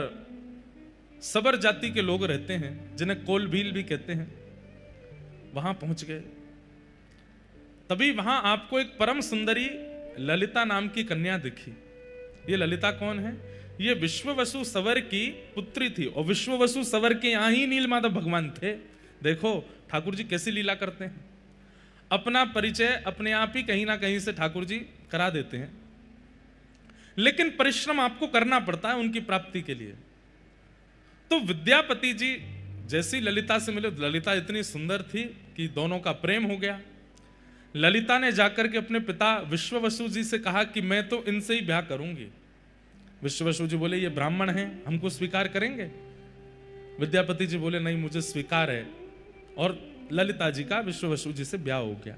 सबर जाति के लोग रहते हैं, जिन्हें कोलभील भी कहते हैं, वहां पहुंच गए। तभी वहां आपको एक परम सुंदरी ललिता नाम की कन्या दिखी। ये ललिता कौन है? ये विश्ववसु सवर की पुत्री थी, और विश्ववसु सवर के यहां ही नीलमाधव भगवान थे। देखो ठाकुर जी कैसी लीला करते हैं, अपना परिचय अपने आप ही कहीं ना कहीं से ठाकुर जी करा देते हैं, लेकिन परिश्रम आपको करना पड़ता है उनकी प्राप्ति के लिए। तो विद्यापति जी जैसी ललिता से मिले, ललिता इतनी सुंदर थी कि दोनों का प्रेम हो गया। ललिता ने जाकर के अपने पिता विश्ववसु जी से कहा कि मैं तो इनसे ही ब्याह करूंगी। विश्ववसु जी बोले ये ब्राह्मण हैं, हमको स्वीकार करेंगे? विद्यापति जी बोले नहीं, मुझे स्वीकार है। और ललिता जी का विश्ववसु जी से ब्याह हो गया।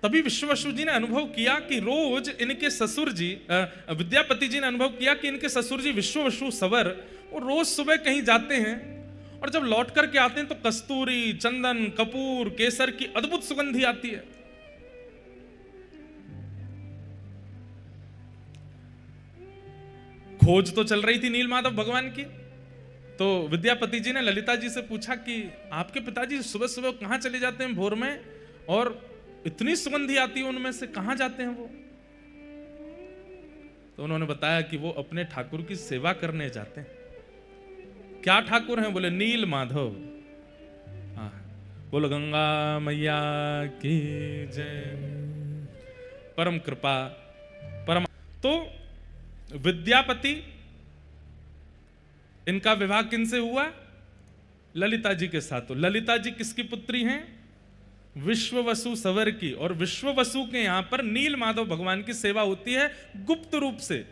तभी विश्ववसु जी ने अनुभव किया कि रोज इनके ससुर जी, विद्यापति जी ने अनुभव किया कि इनके ससुर जी विश्ववसु सवर वो रोज सुबह कहीं जाते हैं, और जब लौट करके आते हैं तो कस्तूरी, चंदन, कपूर, केसर की अद्भुत सुगंधी आती है। खोज तो चल रही थी नीलमाधव भगवान की। तो विद्यापति जी ने ललिता जी से पूछा कि आपके पिताजी सुबह सुबह कहां चले जाते हैं भोर में, और इतनी सुगंधी आती है उनमें से, कहां जाते हैं वो? तो उन्होंने बताया कि वो अपने ठाकुर की सेवा करने जाते हैं। क्या ठाकुर हैं? बोले नील माधव। हाँ, बोलो गंगा मैया की जय, परम कृपा परम। तो विद्यापति, इनका विवाह किनसे हुआ? ललिता जी के साथ। तो ललिता जी किसकी पुत्री हैं? विश्ववसु सवर की। और विश्ववसु के यहां पर नील माधव भगवान की सेवा होती है गुप्त रूप से।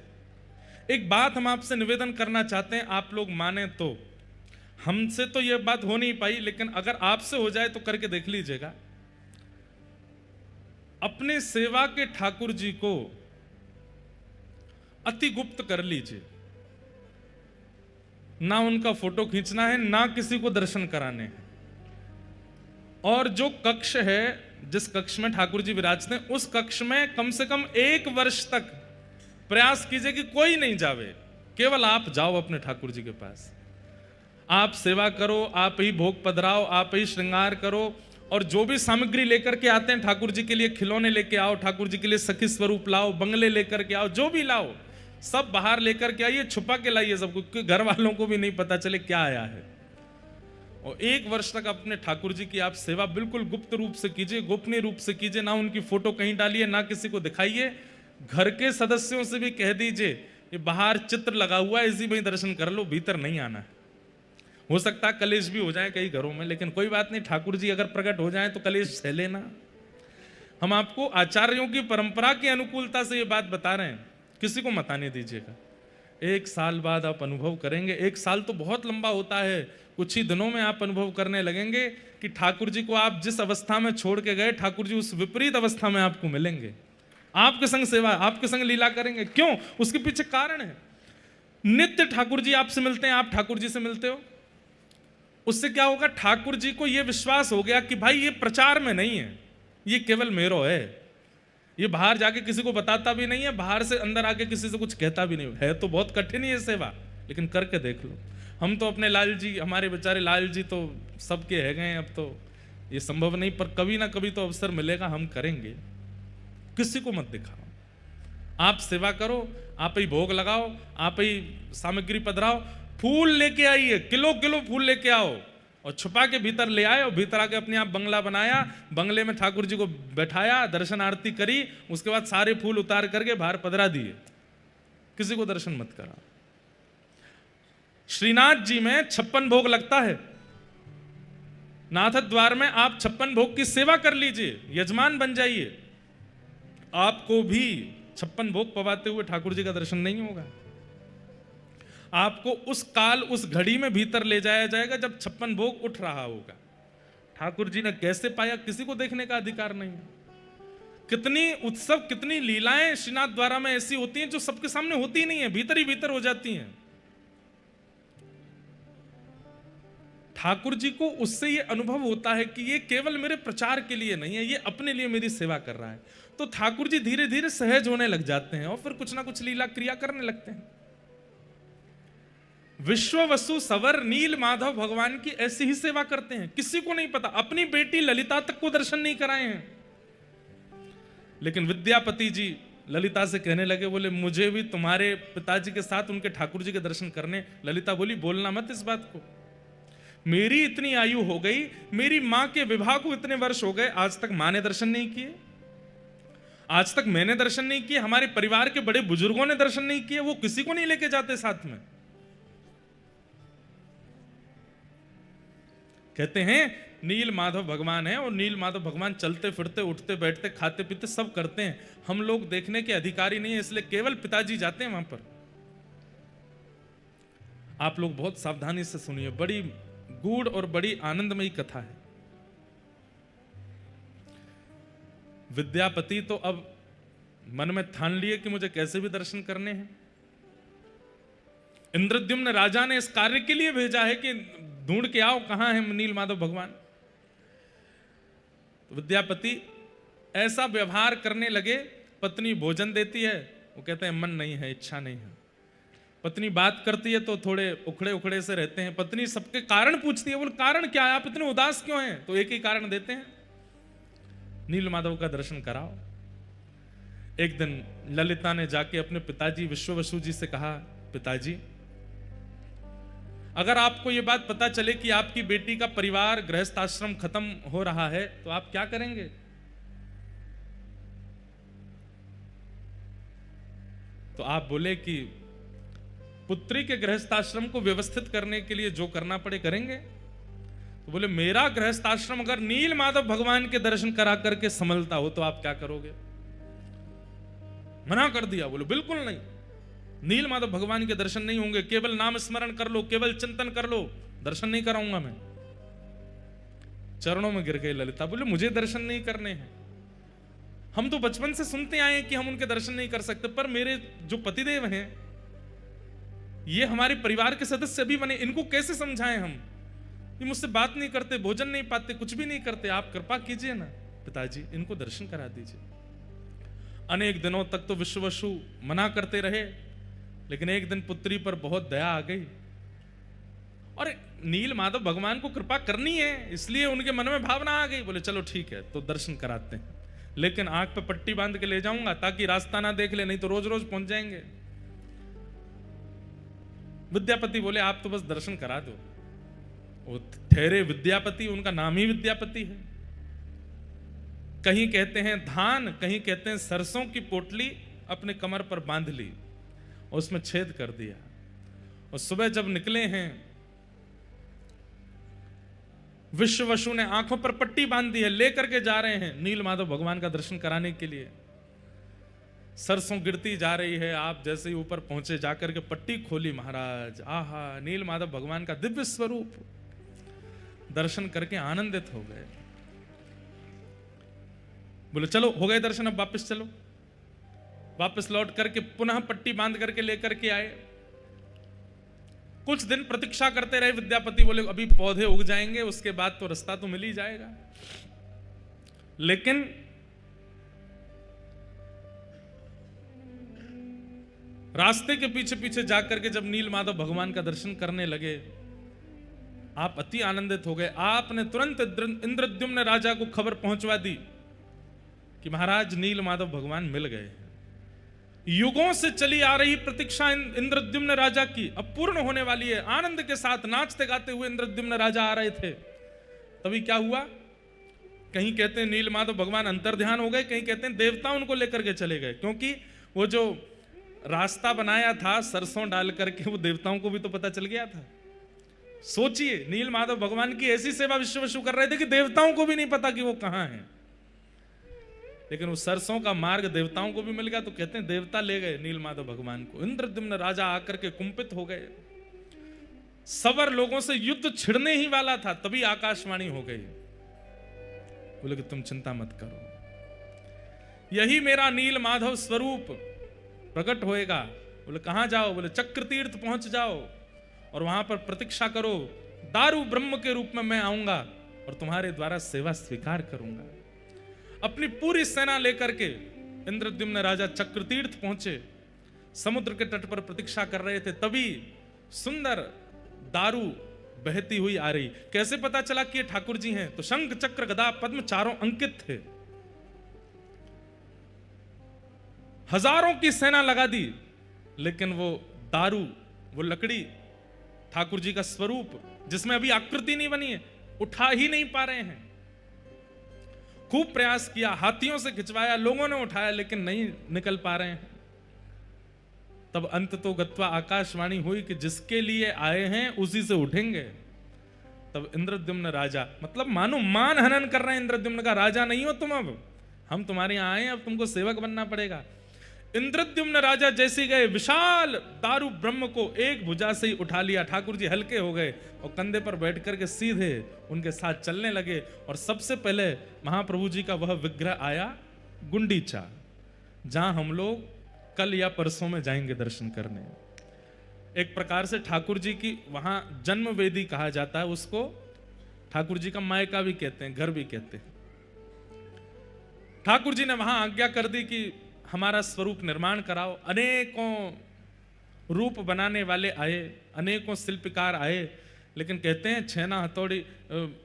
एक बात हम आपसे निवेदन करना चाहते हैं, आप लोग माने तो। हमसे तो यह बात हो नहीं पाई, लेकिन अगर आपसे हो जाए तो करके देख लीजिएगा। अपने सेवा के ठाकुर जी को अति गुप्त कर लीजिए। ना उनका फोटो खींचना है, ना किसी को दर्शन कराने हैं। और जो कक्ष है, जिस कक्ष में ठाकुर जी विराजते हैं, उस कक्ष में कम से कम 1 वर्ष तक प्रयास कीजिए कि कोई नहीं जावे, केवल आप जाओ अपने ठाकुर जी के पास। आप सेवा करो, आप ही भोग पधराओ, आप ही श्रृंगार करो, और जो भी सामग्री लेकर के आते हैं ठाकुर जी के लिए, खिलौने लेके आओ, ठाकुर जी के लिए सखी स्वरूप लाओ, बंगले लेकर के आओ, जो भी लाओ सब बाहर लेकर के आइए, छुपा के लाइए सबको, क्योंकि घर वालों को भी नहीं पता चले क्या आया है। और 1 वर्ष तक अपने ठाकुर जी की आप सेवा बिल्कुल गुप्त रूप से कीजिए, गोपनीय रूप से कीजिए। ना उनकी फोटो कहीं डालिए, ना किसी को दिखाइए। घर के सदस्यों से भी कह दीजिए ये बाहर चित्र लगा हुआ है, इसी में दर्शन कर लो, भीतर नहीं आना है। हो सकता है कलेश भी हो जाए कई घरों में, लेकिन कोई बात नहीं, ठाकुर जी अगर प्रकट हो जाए तो कलेश सह लेना। हम आपको आचार्यों की परंपरा की अनुकूलता से ये बात बता रहे हैं, किसी को मत आने दीजिएगा। 1 साल बाद आप अनुभव करेंगे। 1 साल तो बहुत लंबा होता है, कुछ ही दिनों में आप अनुभव करने लगेंगे कि ठाकुर जी को आप जिस अवस्था में छोड़ के गए, ठाकुर जी उस विपरीत अवस्था में आपको मिलेंगे, आपके संग सेवा, आपके संग लीला करेंगे। क्यों? उसके पीछे कारण है। नित्य ठाकुर जी आपसे मिलते हैं, आप ठाकुर जी से मिलते हो। उससे क्या होगा? ठाकुर जी को यह विश्वास हो गया कि भाई ये प्रचार में नहीं है, ये केवल मेरो है, ये बाहर जाके किसी को बताता भी नहीं है, बाहर से अंदर आके किसी से कुछ कहता भी नहीं है। तो बहुत कठिन है सेवा, लेकिन करके देख लो। हम तो अपने लाल जी, हमारे बेचारे लाल जी तो सबके है गए, अब तो ये संभव नहीं, पर कभी ना कभी तो अवसर मिलेगा, हम करेंगे। किसी को मत दिखाओ, आप सेवा करो, आप ही भोग लगाओ, आप ही सामग्री पधराओ, फूल लेके आइए, किलो किलो फूल लेके आओ, और छुपा के भीतर ले आए, और भीतर आके अपने आप बंगला बनाया, बंगले में ठाकुर जी को बैठाया, दर्शन आरती करी, उसके बाद सारे फूल उतार करके बाहर पधरा दिए। किसी को दर्शन मत करा। श्रीनाथ जी में 56 भोग लगता है, नाथ द्वार में आप 56 भोग की सेवा कर लीजिए, यजमान बन जाइए। आपको भी 56 भोग पवाते हुए ठाकुर जी का दर्शन नहीं होगा। आपको उस काल, उस घड़ी में भीतर ले जाया जाएगा जब 56 भोग उठ रहा होगा। ठाकुर जी ने कैसे पाया, किसी को देखने का अधिकार नहीं है। कितनी उत्सव, कितनी लीलाएं श्रीनाथ द्वारा में ऐसी होती हैं जो सबके सामने होती ही नहीं है, भीतर ही भीतर हो जाती हैं। ठाकुर जी को उससे ये अनुभव होता है कि ये केवल मेरे प्रचार के लिए नहीं है, ये अपने लिए मेरी सेवा कर रहा है। तो ठाकुर जी धीरे धीरे सहज होने लग जाते हैं और फिर कुछ ना कुछ लीला क्रिया करने लगते हैं। विश्व वसु सवर नील माधव भगवान की ऐसी ही सेवा करते हैं। किसी को नहीं पता, अपनी बेटी ललिता तक को दर्शन नहीं कराए हैं। लेकिन विद्यापति जी ललिता से कहने लगे, बोले मुझे भी तुम्हारे पिताजी के साथ उनके ठाकुर जी के दर्शन करने। ललिता बोली, बोलना मत इस बात को, मेरी इतनी आयु हो गई, मेरी मां के विवाह को इतने वर्ष हो गए, आज तक मां ने दर्शन नहीं किए, आज तक मैंने दर्शन नहीं किए, हमारे परिवार के बड़े बुजुर्गों ने दर्शन नहीं किए। वो किसी को नहीं लेके जाते साथ में। कहते हैं नील माधव भगवान है, और नील माधव भगवान चलते फिरते, उठते बैठते, खाते पीते सब करते हैं। हम लोग देखने के अधिकारी नहीं है, इसलिए केवल पिताजी जाते हैं वहां पर। आप लोग बहुत सावधानी से सुनिए, बड़ी गूढ़ और बड़ी आनंदमयी कथा है। विद्यापति तो अब मन में ठान लिए कि मुझे कैसे भी दर्शन करने हैं। इंद्रद्युम्न राजा ने इस कार्य के लिए भेजा है कि ढूंढ के आओ कहां है नील माधव भगवान। तो विद्यापति ऐसा व्यवहार करने लगे, पत्नी भोजन देती है, वो कहते हैं मन नहीं है, इच्छा नहीं है। पत्नी बात करती है तो थोड़े उखड़े उखड़े से रहते हैं। पत्नी सबके कारण पूछती है, बोल कारण क्या है, आप इतने उदास क्यों हैं? तो एक ही कारण देते हैं, नील माधव का दर्शन कराओ। एक दिन ललिता ने जाके अपने पिताजी विश्ववसु जी से कहा, पिताजी अगर आपको यह बात पता चले कि आपकी बेटी का परिवार गृहस्थ आश्रम खत्म हो रहा है तो आप क्या करेंगे? तो आप बोले कि पुत्री के गृहस्थाश्रम को व्यवस्थित करने के लिए जो करना पड़े करेंगे। तो बोले मेरा गृहस्थाश्रम अगर नील माधव भगवान के दर्शन करा करके संभलता हो तो आप क्या करोगे? मना कर दिया। बोले बिल्कुल नहीं, नील माधव भगवान के दर्शन नहीं होंगे, केवल नाम स्मरण कर लो, केवल चिंतन कर लो, दर्शन नहीं कराऊंगा मैं। चरणों में गिर गई ललिता, बोले मुझे दर्शन नहीं करने हैं। हम तो बचपन से सुनते आए कि हम उनके दर्शन नहीं कर सकते, पर मेरे जो पतिदेव हैं ये हमारे परिवार के सदस्य भी बने, इनको कैसे समझाएं हम? ये मुझसे बात नहीं करते, भोजन नहीं पाते, कुछ भी नहीं करते, आप कृपा कीजिए ना पिताजी, इनको दर्शन करा दीजिए। अनेक दिनों तक तो विश्ववसु मना करते रहे, लेकिन एक दिन पुत्री पर बहुत दया आ गई और नील माधव भगवान को कृपा करनी है, इसलिए उनके मन में भावना आ गई। बोले चलो ठीक है, तो दर्शन कराते हैं, लेकिन आंख पे पट्टी बांध के ले जाऊंगा ताकि रास्ता ना देख ले, नहीं तो रोज रोज पहुंच जाएंगे। विद्यापति बोले आप तो बस दर्शन करा दो। वो ठहरे विद्यापति, उनका नाम ही विद्यापति है। कहीं कहते हैं धान, कहीं कहते हैं सरसों की पोटली अपने कमर पर बांध ली और उसमें छेद कर दिया, और सुबह जब निकले हैं विश्ववसु ने आंखों पर पट्टी बांध दी है, लेकर के जा रहे हैं नील माधव भगवान का दर्शन कराने के लिए। सरसों गिरती जा रही है, आप जैसे ही ऊपर पहुंचे जाकर के पट्टी खोली, महाराज आहा नील माधव भगवान का दिव्य स्वरूप दर्शन करके आनंदित हो गए। बोले चलो हो गए दर्शन, अब वापस चलो। वापस लौट करके पुनः पट्टी बांध करके लेकर के आए। कुछ दिन प्रतीक्षा करते रहे विद्यापति, बोले अभी पौधे उग जाएंगे, उसके बाद तो रास्ता तो मिल ही जाएगा। लेकिन रास्ते के पीछे पीछे जाकर के जब नील माधव भगवान का दर्शन करने लगे, आप अति आनंदित हो गए। आपने तुरंत इंद्रद्युम्न राजा को खबर पहुंचवा दी कि महाराज नील माधव भगवान मिल गए। युगों से चली आ रही प्रतीक्षा इंद्रद्युम्न राजा की अब पूर्ण होने वाली है। आनंद के साथ नाचते गाते हुए इंद्रद्युम्न राजा आ रहे थे। तभी क्या हुआ, कहीं कहते हैं नील माधव भगवान अंतर्ध्यान हो गए, कहीं कहते हैं देवता उनको लेकर के चले गए, क्योंकि वो जो रास्ता बनाया था सरसों डाल करके वो देवताओं को भी तो पता चल गया था। सोचिए, नील माधव भगवान की ऐसी सेवा विश्ववसु कर रहे थे कि देवताओं को भी नहीं पता कि वो कहां है। लेकिन उस सरसों का मार्ग देवताओं को भी मिल गया, तो कहते हैं देवता ले गए नीलमाधव भगवान को। इंद्रद्युम्न राजा आकर के कुंपित हो गए, सवर लोगों से युद्ध छिड़ने ही वाला था, तभी आकाशवाणी हो गई, बोले कि तुम चिंता मत करो, यही मेरा नीलमाधव स्वरूप प्रकट होएगा। बोले कहां जाओ? बोले चक्र तीर्थ पहुंच जाओ और वहां पर प्रतीक्षा करो, दारू ब्रह्म के रूप में मैं आऊंगा और तुम्हारे द्वारा सेवा स्वीकार करूंगा। अपनी पूरी सेना लेकर के इंद्रद्युम्न राजा चक्रतीर्थ पहुंचे, समुद्र के तट पर प्रतीक्षा कर रहे थे, तभी सुंदर दारू बहती हुई आ रही। कैसे पता चला कि ये ठाकुर जी हैं? तो शंख चक्र गदा पद्म चारों अंकित थे, हजारों की सेना लगा दी, लेकिन वो दारू, वो लकड़ी, ठाकुर जी का स्वरूप जिसमें अभी आकृति नहीं बनी है, उठा ही नहीं पा रहे हैं। खूब प्रयास किया, हाथियों से खिंचवाया, लोगों ने उठाया, लेकिन नहीं निकल पा रहे हैं। तब अंत तो गत्वा आकाशवाणी हुई कि जिसके लिए आए हैं उसी से उठेंगे। तब इंद्रद्युम्न राजा, मतलब मानो मान हनन कर रहे हैं, इंद्रद्युम्न का राजा नहीं हो तुम, अब हम तुम्हारे यहां आए, अब तुमको सेवक बनना पड़ेगा। इंद्रद्युम्न राजा जैसे गए, विशाल दारू ब्रह्म को एक भुजा से ही उठा लिया। ठाकुर जी हल्के हो गए और कंधे पर बैठ करके सीधे उनके साथ चलने लगे। और सबसे पहले महाप्रभु जी का वह विग्रह आया गुंडीचा, जहां हम लोग कल या परसों में जाएंगे दर्शन करने। एक प्रकार से ठाकुर जी की वहां जन्म वेदी कहा जाता है उसको, ठाकुर जी का मायका भी कहते हैं, घर भी कहते हैं। ठाकुर जी ने वहां आज्ञा कर दी कि हमारा स्वरूप निर्माण कराओ। अनेकों रूप बनाने वाले आए, अनेकों शिल्पकार आए, लेकिन कहते हैं छेना हथौड़ी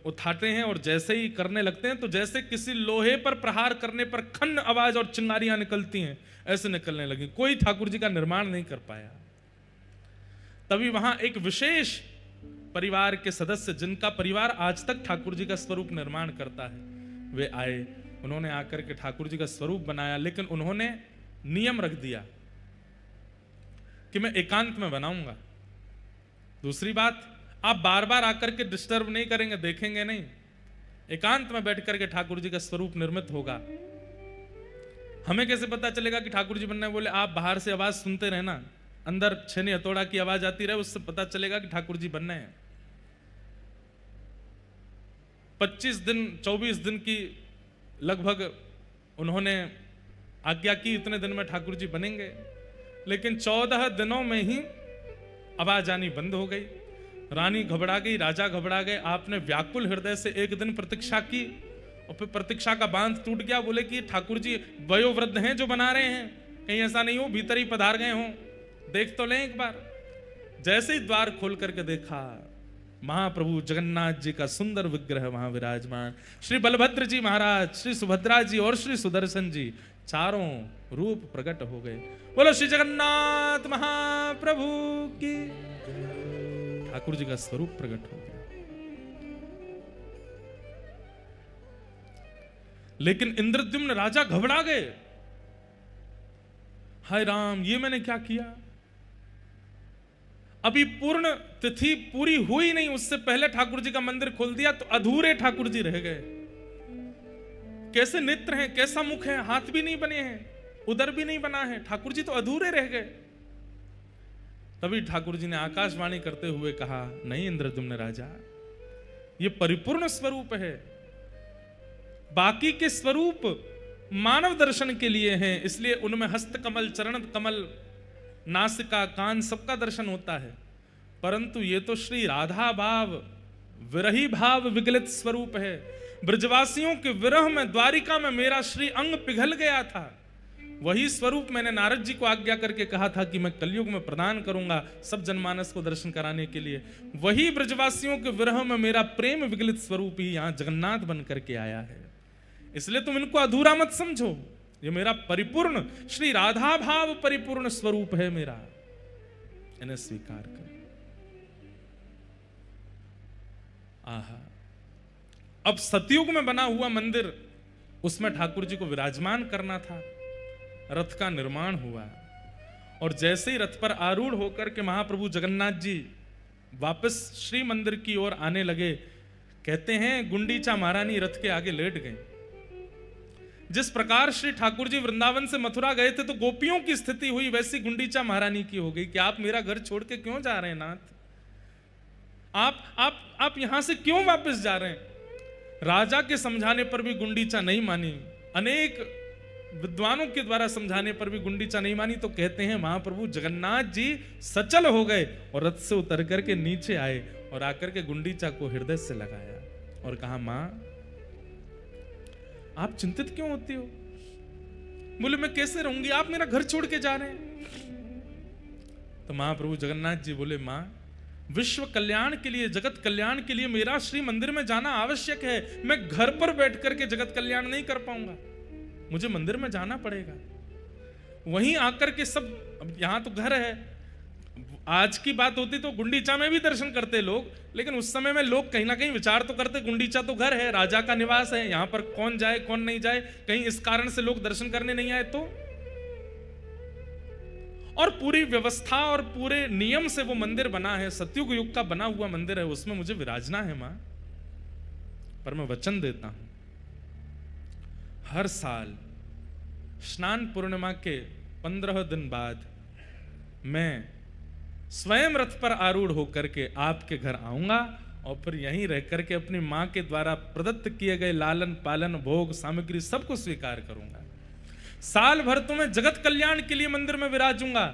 उठाते हैं और जैसे ही करने लगते हैं तो जैसे किसी लोहे पर प्रहार करने पर खन आवाज और चिंगारियां निकलती हैं, ऐसे निकलने लगी। कोई ठाकुर जी का निर्माण नहीं कर पाया। तभी वहां एक विशेष परिवार के सदस्य, जिनका परिवार आज तक ठाकुर जी का स्वरूप निर्माण करता है, वे आए। उन्होंने आकर के ठाकुर जी का स्वरूप बनाया, लेकिन उन्होंने नियम रख दिया कि मैं एकांत में बनाऊंगा। दूसरी बात, आप बार बार आकर के डिस्टर्ब नहीं करेंगे, देखेंगे नहीं, एकांत में बैठ करके ठाकुर जी का स्वरूप निर्मित होगा। हमें कैसे पता चलेगा कि ठाकुर जी बनना है? बोले आप बाहर से आवाज सुनते रहना, अंदर छेनी हथौड़ा की आवाज आती रहे, उससे पता चलेगा कि ठाकुर जी बनना है। 25 दिन 24 दिन की लगभग उन्होंने आज्ञा की, इतने दिन में ठाकुर जी बनेंगे, लेकिन 14 दिनों में ही आवाज आनी बंद हो गई। रानी घबरा गई, राजा घबरा गए। आपने व्याकुल हृदय से एक दिन प्रतीक्षा की और फिर प्रतीक्षा का बांध टूट गया। बोले कि ठाकुर जी वयोवृद्ध हैं जो बना रहे हैं, कहीं ऐसा नहीं हो भीतर ही पधार गए हों, देख तो लें एक बार। जैसे ही द्वार खोल करके देखा, महाप्रभु जगन्नाथ जी का सुंदर विग्रह वहां विराजमान, श्री बलभद्र जी महाराज, श्री सुभद्रा जी और श्री सुदर्शन जी, चारों रूप प्रकट हो गए। बोलो श्री जगन्नाथ महाप्रभु की। ठाकुर जी का स्वरूप प्रकट हो गया। लेकिन इंद्रद्युम्न राजा घबरा गए, हाय राम, ये मैंने क्या किया? अभी पूर्ण तिथि पूरी हुई नहीं, उससे पहले ठाकुर जी का मंदिर खोल दिया, तो अधूरे ठाकुर जी रह गए। कैसे नेत्र हैं, कैसा मुख है, हाथ भी नहीं बने हैं, उदर भी नहीं बना है, ठाकुर जी तो अधूरे रह गए। तभी ठाकुर जी ने आकाशवाणी करते हुए कहा, नहीं इंद्रद्युम्न राजा, ये परिपूर्ण स्वरूप है। बाकी के स्वरूप मानव दर्शन के लिए हैं, इसलिए उनमें हस्त कमल, चरण कमल, नासिका, कान, सबका दर्शन होता है। परंतु ये तो श्री राधा भाव, विरही भाव विगलित स्वरूप है। ब्रजवासियों के विरह में, द्वारिका में मेरा श्री अंग पिघल गया था। वही स्वरूप मैंने नारद जी को आज्ञा करके कहा था कि मैं कलयुग में प्रदान करूंगा सब जनमानस को दर्शन कराने के लिए। वही ब्रजवासियों के विरह में मेरा प्रेम विगलित स्वरूप ही यहां जगन्नाथ बन करके आया है। इसलिए तुम इनको अधूरा मत समझो, ये मेरा परिपूर्ण श्री राधा भाव परिपूर्ण स्वरूप है मेरा, इन्हें स्वीकार कर। आहा, अब सतयुग में बना हुआ मंदिर, उसमें ठाकुर जी को विराजमान करना था। रथ का निर्माण हुआ और जैसे ही रथ पर आरूढ़ होकर के महाप्रभु जगन्नाथ जी वापस श्री मंदिर की ओर आने लगे, कहते हैं गुंडीचा महारानी रथ के आगे लेट गई। जिस प्रकार श्री ठाकुर जी वृंदावन से मथुरा गए थे तो गोपियों की स्थिति हुई, वैसी गुंडीचा महारानी की हो गई कि आप मेरा घर छोड़ के क्यों जा रहे हैं नाथ? आप यहां से क्यों वापस जा रहे हैं? राजा के समझाने पर भी गुंडीचा नहीं मानी, अनेक विद्वानों के द्वारा समझाने पर भी गुंडीचा नहीं मानी। तो कहते हैं महाप्रभु जगन्नाथ जी सचल हो गए और रथ से उतर करके नीचे आए और आकर के गुंडीचा को हृदय से लगाया और कहा, मां आप चिंतित क्यों होती हो? बोले मैं कैसे रहूंगी, आप मेरा घर छोड़ के जा रहे हैं। तो महाप्रभु जगन्नाथ जी बोले, मां विश्व कल्याण के लिए, जगत कल्याण के लिए मेरा श्री मंदिर में जाना आवश्यक है। मैं घर पर बैठ करके जगत कल्याण नहीं कर पाऊंगा, मुझे मंदिर में जाना पड़ेगा। वहीं आकर के सब, अब यहां तो घर है, आज की बात होती तो गुंडीचा में भी दर्शन करते लोग, लेकिन उस समय में लोग कहीं ना कहीं विचार तो करते गुंडीचा तो घर है, राजा का निवास है, यहां पर कौन जाए कौन नहीं जाए, कहीं इस कारण से लोग दर्शन करने नहीं आए तो। और पूरी व्यवस्था और पूरे नियम से वो मंदिर बना है, सतयुग युग का बना हुआ मंदिर है, उसमें मुझे विराजना है मां। पर मैं वचन देता हूं, हर साल स्नान पूर्णिमा के 15 दिन बाद मैं स्वयं रथ पर आरूढ़ होकर के आपके घर आऊंगा और फिर यहीं रह करके अपनी मां के द्वारा प्रदत्त किए गए लालन पालन भोग सामग्री सबको स्वीकार करूंगा। साल भर तो मैं जगत कल्याण के लिए मंदिर में विराजूंगा,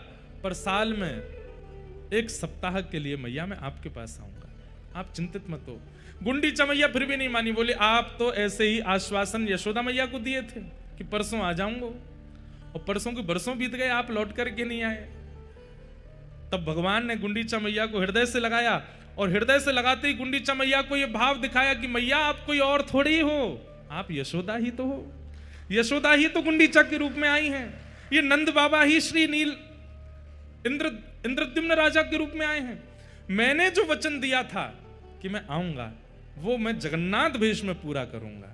पर साल में एक सप्ताह के लिए मैया मैं आपके पास आऊंगा, आप चिंतित मत हो। गुंडीचा मैया फिर भी नहीं मानी, बोले आप तो ऐसे ही आश्वासन यशोदा मैया को दिए थे कि परसों आ जाऊंगा, और परसों के बरसों बीत गए, आप लौट करके नहीं आए। तब भगवान ने गुंडीचा मैया को हृदय से लगाया और हृदय से लगाते ही गुंडीचा मैया को यह भाव दिखाया कि मैया आप कोई और थोड़ी हो, आप यशोदा ही तो हो, यशोदा ही तो गुंडीचा के रूप में आई हैं, ये नंद बाबा ही श्री नील इंद्रद्युम्न राजा के रूप में आए हैं। मैंने जो वचन दिया था कि मैं आऊंगा वो मैं जगन्नाथ वेश में पूरा करूंगा,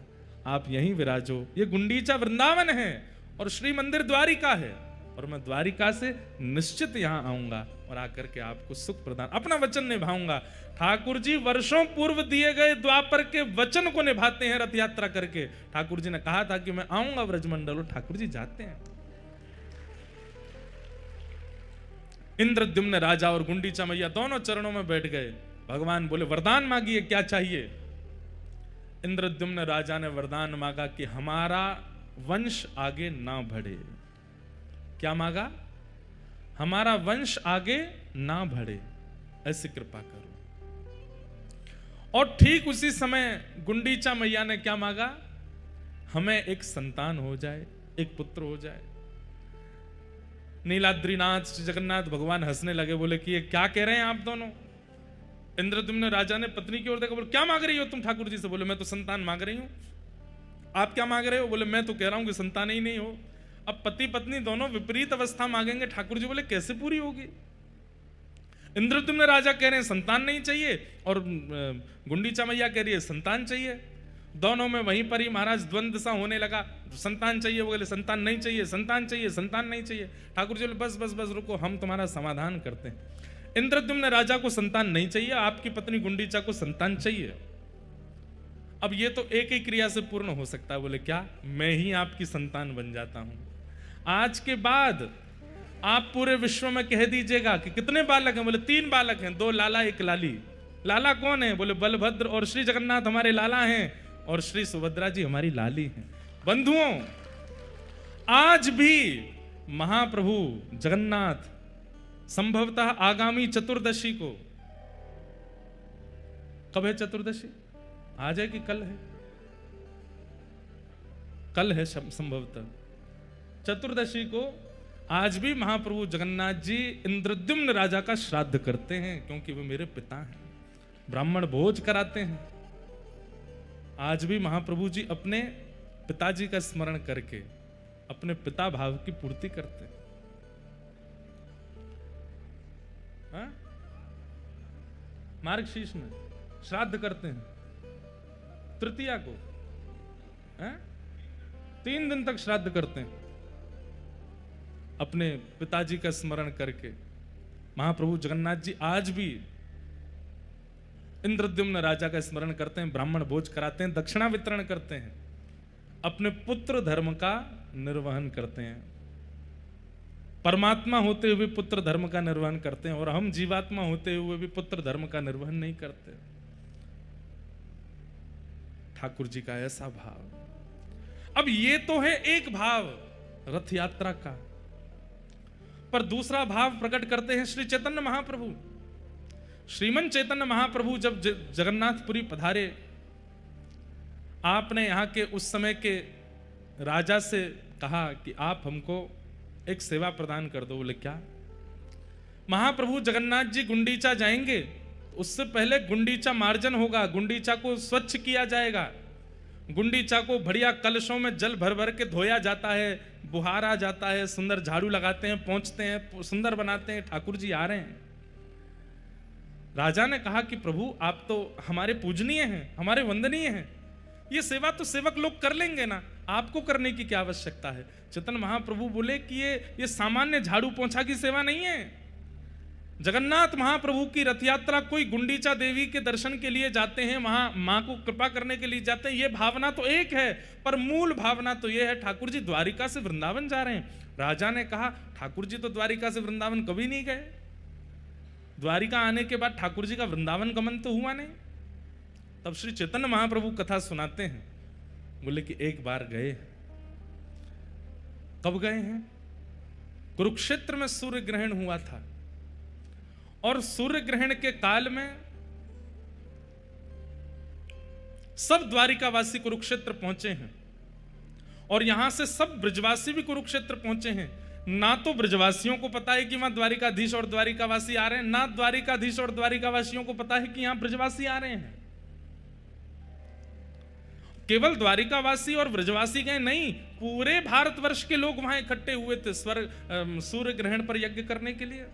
आप यहीं विराजो। ये गुंडीचा वृंदावन है और श्री मंदिर द्वारिका है, और मैं द्वारिका से निश्चित यहां आऊंगा और आकर के आपको सुख प्रदान, अपना वचन निभाऊंगा। ठाकुर जी वर्षों पूर्व दिए गए द्वापर के वचन को निभाते हैं रथ यात्रा करके। ठाकुर जी ने कहा था कि मैं आऊंगा ब्रजमंडल, और ठाकुर जी जाते हैं। इंद्रद्युम्न राजा और गुंडीचा मैया दोनों चरणों में बैठ गए। भगवान बोले वरदान मांगिए, क्या चाहिए? इंद्रद्युम्न राजा ने वरदान मांगा कि हमारा वंश आगे ना बढ़े। क्या मांगा? हमारा वंश आगे ना बढ़े, ऐसी कृपा करो। और ठीक उसी समय गुंडीचा मैया ने क्या मांगा? हमें एक संतान हो जाए, एक पुत्र हो जाए। नीलाद्रीनाथ श्री जगन्नाथ भगवान हंसने लगे, बोले कि ये क्या कह रहे हैं आप दोनों? इंद्रद्युम्न राजा ने पत्नी की ओर देखा, बोले क्या मांग रही हो तुम ठाकुर जी से? बोले मैं तो संतान मांग रही हूं। आप क्या मांग रहे हो? बोले मैं तो कह रहा हूं कि संतान ही नहीं हो। अब पति पत्नी दोनों विपरीत अवस्था मांगेंगे। ठाकुर जी बोले कैसे पूरी होगी? इंद्रद्युम्न राजा कह रहे हैं संतान नहीं चाहिए, और गुंडीचा मैया कह रही है संतान चाहिए। दोनों में वहीं पर ही महाराज द्वंद्व सा होने लगा। संतान चाहिए, वो बोले संतान नहीं चाहिए, संतान चाहिए, संतान नहीं चाहिए। ठाकुर जी बोले बस बस बस रुको, हम तुम्हारा समाधान करते हैं। इंद्रद्युम्न राजा को संतान नहीं चाहिए, आपकी पत्नी गुंडीचा को संतान चाहिए। अब ये तो एक ही क्रिया से पूर्ण हो सकता है। बोले क्या? मैं ही आपकी संतान बन जाता हूं। आज के बाद आप पूरे विश्व में कह दीजिएगा कि कितने बालक हैं? बोले 3 बालक हैं, 2 लाला 1 लाली। लाला कौन है? बोले बलभद्र और श्री जगन्नाथ हमारे लाला हैं, और श्री सुभद्रा जी हमारी लाली हैं। बंधुओं, आज भी महाप्रभु जगन्नाथ संभवतः आगामी चतुर्दशी को, कब है चतुर्दशी? आज है कि कल है? कल है संभवतः चतुर्दशी को। आज भी महाप्रभु जगन्नाथ जी इंद्रद्युम्न राजा का श्राद्ध करते हैं, क्योंकि वो मेरे पिता हैं। ब्राह्मण भोज कराते हैं। आज भी महाप्रभु जी अपने पिताजी का स्मरण करके अपने पिता भाव की पूर्ति करते हैं। हाँ? मार्गशीर्ष में श्राद्ध करते हैं तृतीया को। हाँ? 3 दिन तक श्राद्ध करते हैं अपने पिताजी का स्मरण करके। महाप्रभु जगन्नाथ जी आज भी इंद्रद्युम्न राजा का स्मरण करते हैं, ब्राह्मण भोज कराते हैं, दक्षिणा वितरण करते हैं। अपने पुत्र धर्म का निर्वहन करते हैं। परमात्मा होते हुए पुत्र धर्म का निर्वहन करते हैं और हम जीवात्मा होते हुए भी पुत्र धर्म का निर्वहन नहीं करते। ठाकुर जी का ऐसा भाव। अब ये तो है एक भाव रथ यात्रा का, पर दूसरा भाव प्रकट करते हैं श्री चैतन्य महाप्रभु। श्रीमन चैतन्य महाप्रभु जब जगन्नाथपुरी पधारे, आपने यहाँ के उस समय के राजा से कहा कि आप हमको एक सेवा प्रदान कर दो। बोले क्या? महाप्रभु जगन्नाथ जी गुंडीचा जाएंगे, उससे पहले गुंडीचा मार्जन होगा, गुंडीचा को स्वच्छ किया जाएगा, गुंडीचा को बढ़िया कलशों में जल भर भर के धोया जाता है, बुहारा जाता है, सुंदर झाड़ू लगाते हैं, पोंछते हैं, सुंदर बनाते हैं। ठाकुर जी आ रहे हैं। राजा ने कहा कि प्रभु आप तो हमारे पूजनीय हैं, हमारे वंदनीय हैं, ये सेवा तो सेवक लोग कर लेंगे ना, आपको करने की क्या आवश्यकता है? चैतन्य महाप्रभु बोले कि ये सामान्य झाड़ू पोंछा की सेवा नहीं है। जगन्नाथ महाप्रभु की रथ यात्रा, कोई गुंडीचा देवी के दर्शन के लिए जाते हैं, वहां मां को कृपा करने के लिए जाते हैं, ये भावना तो एक है, पर मूल भावना तो ये है ठाकुर जी द्वारिका से वृंदावन जा रहे हैं। राजा ने कहा ठाकुर जी तो द्वारिका से वृंदावन कभी नहीं गए, द्वारिका आने के बाद ठाकुर जी का वृंदावन गमन तो हुआ नहीं। तब श्री चैतन्य महाप्रभु कथा सुनाते हैं, बोले कि एक बार गए। कब गए हैं? कुरुक्षेत्र में सूर्य ग्रहण हुआ था और सूर्य ग्रहण के काल में सब द्वारिकावासी कुरुक्षेत्र पहुंचे हैं और यहां से सब ब्रजवासी भी कुरुक्षेत्र पहुंचे हैं। ना तो ब्रजवासियों को पता है कि वहां द्वारिकाधीश और द्वारिकावासी आ रहे हैं, ना द्वारिकाधीश और द्वारिकावासियों को पता है कि यहां ब्रजवासी आ रहे हैं। केवल द्वारिकावासी और ब्रजवासी गए नहीं, पूरे भारतवर्ष के लोग वहां इकट्ठे हुए थे सूर्य ग्रहण पर यज्ञ करने के लिए।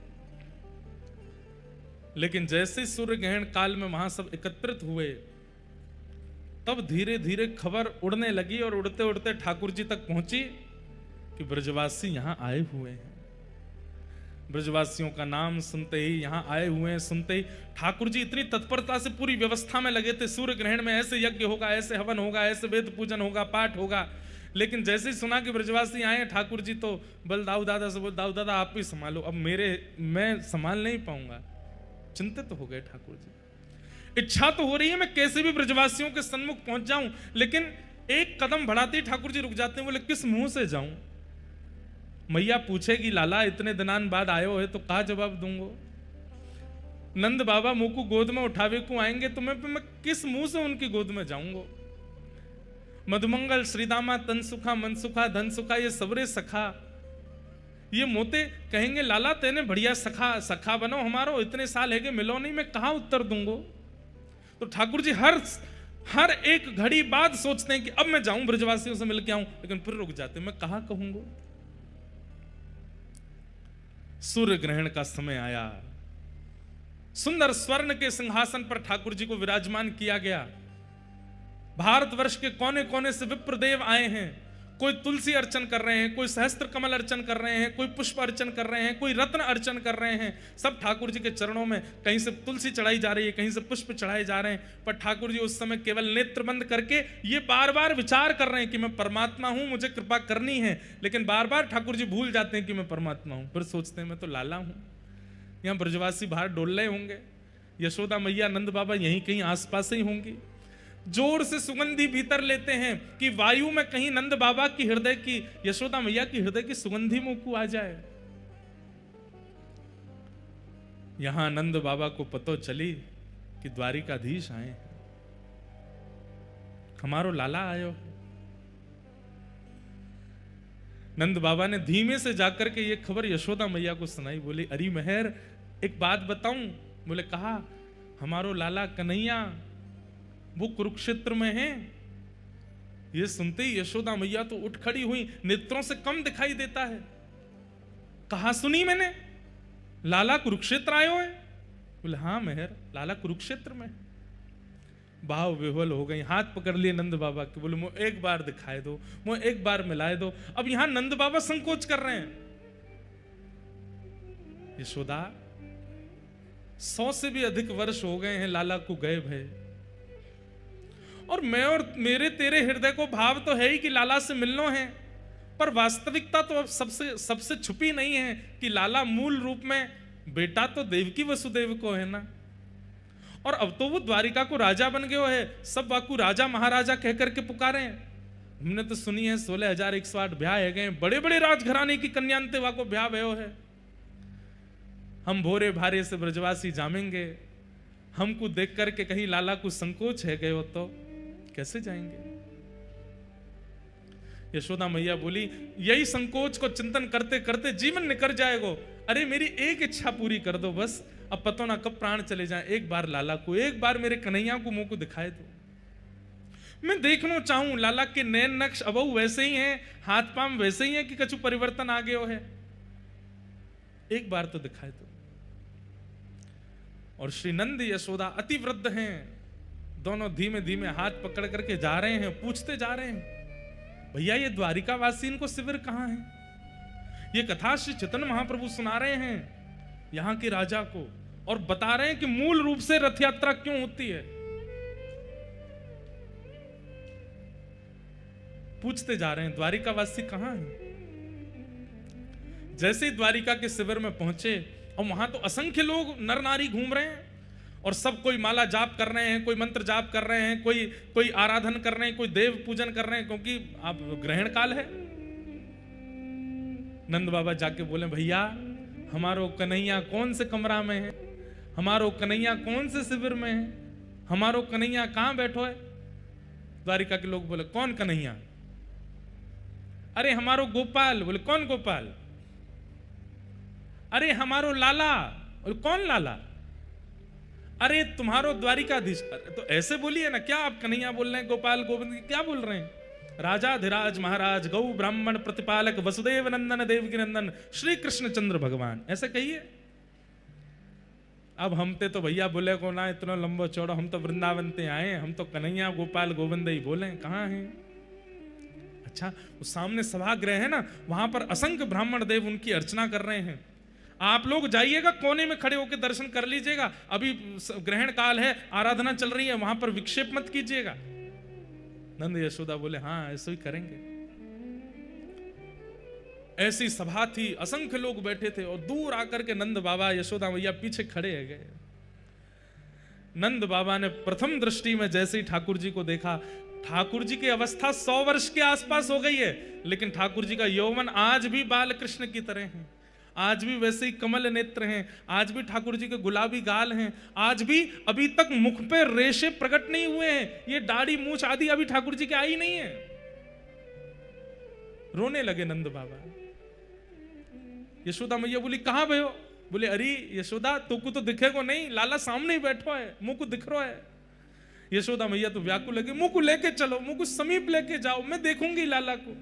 लेकिन जैसे सूर्य ग्रहण काल में वहां सब एकत्रित हुए, तब धीरे धीरे खबर उड़ने लगी और उड़ते उड़ते ठाकुर जी तक पहुंची कि ब्रजवासी यहां आए हुए हैं। ब्रजवासियों का नाम सुनते ही, यहां आए हुए हैं सुनते ही, ठाकुर जी इतनी तत्परता से पूरी व्यवस्था में लगे थे। सूर्य ग्रहण में ऐसे यज्ञ होगा, ऐसे हवन होगा, ऐसे वेद पूजन होगा, पाठ होगा। लेकिन जैसे ही सुना कि ब्रजवासी आए, ठाकुर जी तो बलदाऊ दादा से बोल, दाऊ दादा आप ही संभालो, अब मैं संभाल नहीं पाऊंगा। चिंतित हो गए ठाकुर जी। इच्छा तो हो रही है मैं कैसे भी ब्रजवासियों के सन्मुख पहुंच जाऊं, लेकिन एक कदम बढ़ाते ही ठाकुर जी रुक जाते हैं। बोले किस मुंह से जाऊं? मैया पूछेगी लाला इतने दिनान बाद आयो है तो का जवाब दूंगो? नंद बाबा मुंह को गोद में उठावे को आएंगे तो मैं किस मुंह से उनकी गोद में जाऊंगो? मधुमंगल श्रीदामा तन सुखा मन सुखा धन सुखा, ये सबरे सखा, ये मोते कहेंगे लाला तेने बढ़िया सखा बनो हमारो, इतने साल है मिलो नहीं, मैं कहां उत्तर दूंगो? तो ठाकुर जी हर एक घड़ी बाद सोचते हैं कि अब मैं जाऊं ब्रजवासियों से मिल के आऊं, लेकिन फिर रुक जाते, मैं कहां कहूंगो? सूर्य ग्रहण का समय आया, सुंदर स्वर्ण के सिंहासन पर ठाकुर जी को विराजमान किया गया। भारतवर्ष के कोने कोने से विप्रदेव आए हैं, कोई तुलसी अर्चन कर रहे हैं, कोई सहस्त्र कमल अर्चन कर रहे हैं, कोई पुष्प अर्चन कर रहे हैं, कोई रत्न अर्चन कर रहे हैं। सब ठाकुर जी के चरणों में कहीं से तुलसी चढ़ाई जा रही है, कहीं से पुष्प चढ़ाए जा रहे हैं। पर ठाकुर जी उस समय केवल नेत्र बंद करके ये बार बार विचार कर रहे हैं कि मैं परमात्मा हूं, मुझे कृपा करनी है। लेकिन बार बार ठाकुर जी भूल जाते हैं कि मैं परमात्मा हूं। फिर सोचते हैं मैं तो लाला हूं। यहाँ ब्रजवासी बाहर डोल रहे होंगे, यशोदा मैया नंद बाबा यहीं कहीं आसपास ही होंगी। जोर से सुगंधी भीतर लेते हैं कि वायु में कहीं नंद बाबा की हृदय की, यशोदा मैया की हृदय की सुगंधी मुंह को आ जाए। यहां नंद बाबा को पतो चली कि द्वारिकाधीश आए, हमारो लाला आयो। नंद बाबा ने धीमे से जाकर के ये खबर यशोदा मैया को सुनाई। बोली अरे मेहर एक बात बताऊं? बोले कहा, हमारो लाला कन्हैया वो कुरुक्षेत्र में है। ये सुनते ही यशोदा मैया तो उठ खड़ी हुई, नेत्रों से कम दिखाई देता है। कहा सुनी मैंने, लाला कुरुक्षेत्र आयो है? बोले हाँ मेहर, लाला कुरुक्षेत्र में। भाव विह्वल हो गई, हाथ पकड़ लिए नंद बाबा के। बोले मुझे एक बार दिखाए दो, मुझे एक बार मिलाए दो। अब यहां नंद बाबा संकोच कर रहे हैं। यशोदा 100 से भी अधिक वर्ष हो गए हैं लाला को गए भय, और मैं और मेरे तेरे हृदय को भाव तो है ही कि लाला से मिलना है, पर वास्तविकता तो अब सबसे छुपी नहीं है कि लाला मूल रूप में बेटा तो देवकी वसुदेव को है ना, और अब तो वो द्वारिका को राजा बन गयो है, सब वाकू राजा महाराजा कह करके पुकारे हैं। हमने तो सुनी है 16,108 ब्याह है गए, बड़े बड़े राजघराने की कन्यांते वाको ब्याह भयो है। हम भोरे भारे से ब्रजवासी जामेंगे, हमको देख करके कहीं लाला को संकोच है गए हो तो कैसे जाएंगे। यशोदा मैया बोली, यही संकोच को चिंतन करते करते जीवन निकल जाएगा। अरे मेरी एक इच्छा पूरी कर दो बस, अब पता ना कब प्राण चले जाएं, एक बार लाला को, एक बार मेरे कन्हैया को मुंह को दिखाए दो। मैं देखना चाहूं लाला के नैन नक्श अबहु वैसे ही हैं, हाथ पांव वैसे ही हैं कि कछु परिवर्तन आ गयो है, एक बार तो दिखाए दो। और श्री नंद यशोदा अति वृद्ध हैं, दोनों धीमे धीमे हाथ पकड़ करके जा रहे हैं, पूछते जा रहे हैं, भैया ये द्वारिका वासी इनको शिविर कहां है। ये कथा श्री चैतन्य महाप्रभु सुना रहे हैं यहां के राजा को, और बता रहे हैं कि मूल रूप से रथ यात्रा क्यों होती है। पूछते जा रहे हैं द्वारिका वासी कहां है। जैसे ही द्वारिका के शिविर में पहुंचे, और वहां तो असंख्य लोग नर नारी घूम रहे हैं, और सब कोई माला जाप कर रहे हैं, कोई मंत्र जाप कर रहे हैं, कोई आराधन कर रहे हैं, कोई देव पूजन कर रहे हैं, क्योंकि अब ग्रहण काल है। नंद बाबा जाके बोले, भैया हमारो कन्हैया कौन से कमरा में है, हमारो कन्हैया कौन से शिविर में है, हमारो कन्हैया कहां बैठो है। द्वारिका के लोग बोले, कौन कन्हैया। अरे हमारो गोपाल। बोले, कौन गोपाल। अरे हमारो लाला। बोले, कौन लाला। अरे तुम्हारो द्वारिकाधीश। तो ऐसे बोलिए ना, क्या आप कन्हैया बोल रहे हैं, गोपाल गोविंद क्या बोल रहे हैं। राजाधिराज महाराज गौ ब्राह्मण प्रतिपालक वसुदेव नंदन देवकी नंदन श्री कृष्ण चंद्र भगवान, ऐसे कहिए। अब हम ते तो भैया बोले को ना इतना लंबो चौड़ा, हम तो वृंदावन ते आए, हम तो कन्हैया गोपाल गोविंद ही बोले, कहाँ हैं। अच्छा, उस सामने सभागृह है ना, वहां पर असंख्य ब्राह्मण देव उनकी अर्चना कर रहे हैं। आप लोग जाइएगा, कोने में खड़े होकर दर्शन कर लीजिएगा, अभी ग्रहण काल है, आराधना चल रही है, वहां पर विक्षेप मत कीजिएगा। नंद यशोदा बोले, हाँ ऐसे ही करेंगे। ऐसी सभा थी, असंख्य लोग बैठे थे, और दूर आकर के नंद बाबा यशोदा मैया पीछे खड़े है गए। नंद बाबा ने प्रथम दृष्टि में जैसे ही ठाकुर जी को देखा, ठाकुर जी की अवस्था 100 वर्ष के आसपास हो गई है, लेकिन ठाकुर जी का यौवन आज भी बाल कृष्ण की तरह है, आज भी वैसे ही कमल नेत्र हैं, आज भी ठाकुर जी के गुलाबी गाल हैं, आज भी अभी तक मुख पे रेशे प्रकट नहीं हुए हैं, ये दाढ़ी मूछ आदि अभी ठाकुर जी के आई नहीं है। रोने लगे नंद बाबा। यशोदा मैया बोली, कहां भयो। बोले, अरे यशोदा तुमको तो दिखेगो नहीं, लाला सामने ही बैठो है, मुंह को दिख रहा है। यशोदा मैया तो व्याकुल लगे, मुंह को लेके चलो, मुंह को समीप लेके जाओ, मैं देखूंगी लाला को।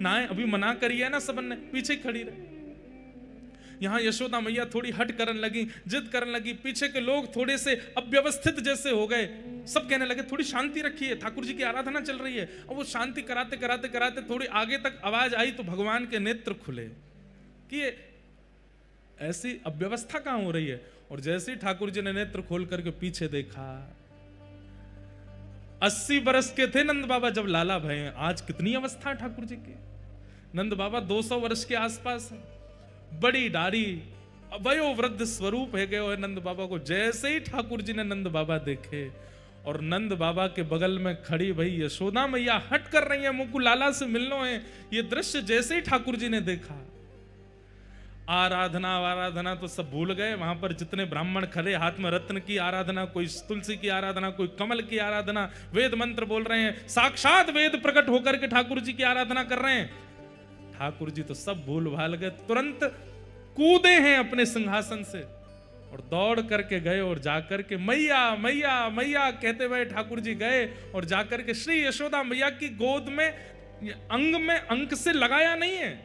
ना अभी मना करिए ना, सबन ने पीछे खड़ी रहे। यहां यशोदा मैया थोड़ी हट करने लगी, जिद करने लगी, पीछे के लोग थोड़े से अव्यवस्थित जैसे हो गए, सब कहने लगे थोड़ी शांति रखिए, ठाकुर जी की आराधना चल रही है। और वो शांति कराते कराते कराते थोड़ी आगे तक आवाज आई तो भगवान के नेत्र खुले कि ऐसी अव्यवस्था कहां हो रही है। और जैसे ही ठाकुर जी ने नेत्र खोल करके पीछे देखा, 80 बरस के थे नंद बाबा जब लाला भये, आज कितनी अवस्था है ठाकुर जी की। नंद बाबा 200 वर्ष के आसपास है, बड़ी दाढ़ी, वयो वृद्ध स्वरूप है गए और नंद बाबा को जैसे ही ठाकुर जी ने नंद बाबा देखे, और नंद बाबा के बगल में खड़ी भाई यशोदा मैया हट कर रही है, मुझको लाला से मिलना है। ये दृश्य जैसे ही ठाकुर जी ने देखा, आराधना तो सब भूल गए। वहां पर जितने ब्राह्मण खड़े, हाथ में रत्न की आराधना, कोई तुलसी की आराधना, कोई कमल की आराधना, वेद मंत्र बोल रहे हैं, साक्षात वेद प्रकट होकर के ठाकुर जी की आराधना कर रहे हैं। ठाकुर जी तो सब भूल भाल गए, तुरंत कूदे हैं अपने सिंहासन से और दौड़ करके गए, और जाकर के मैया मैया मैया कहते हुए ठाकुर जी गए, और जाकर के श्री यशोदा मैया की गोद में अंक से लगाया नहीं है।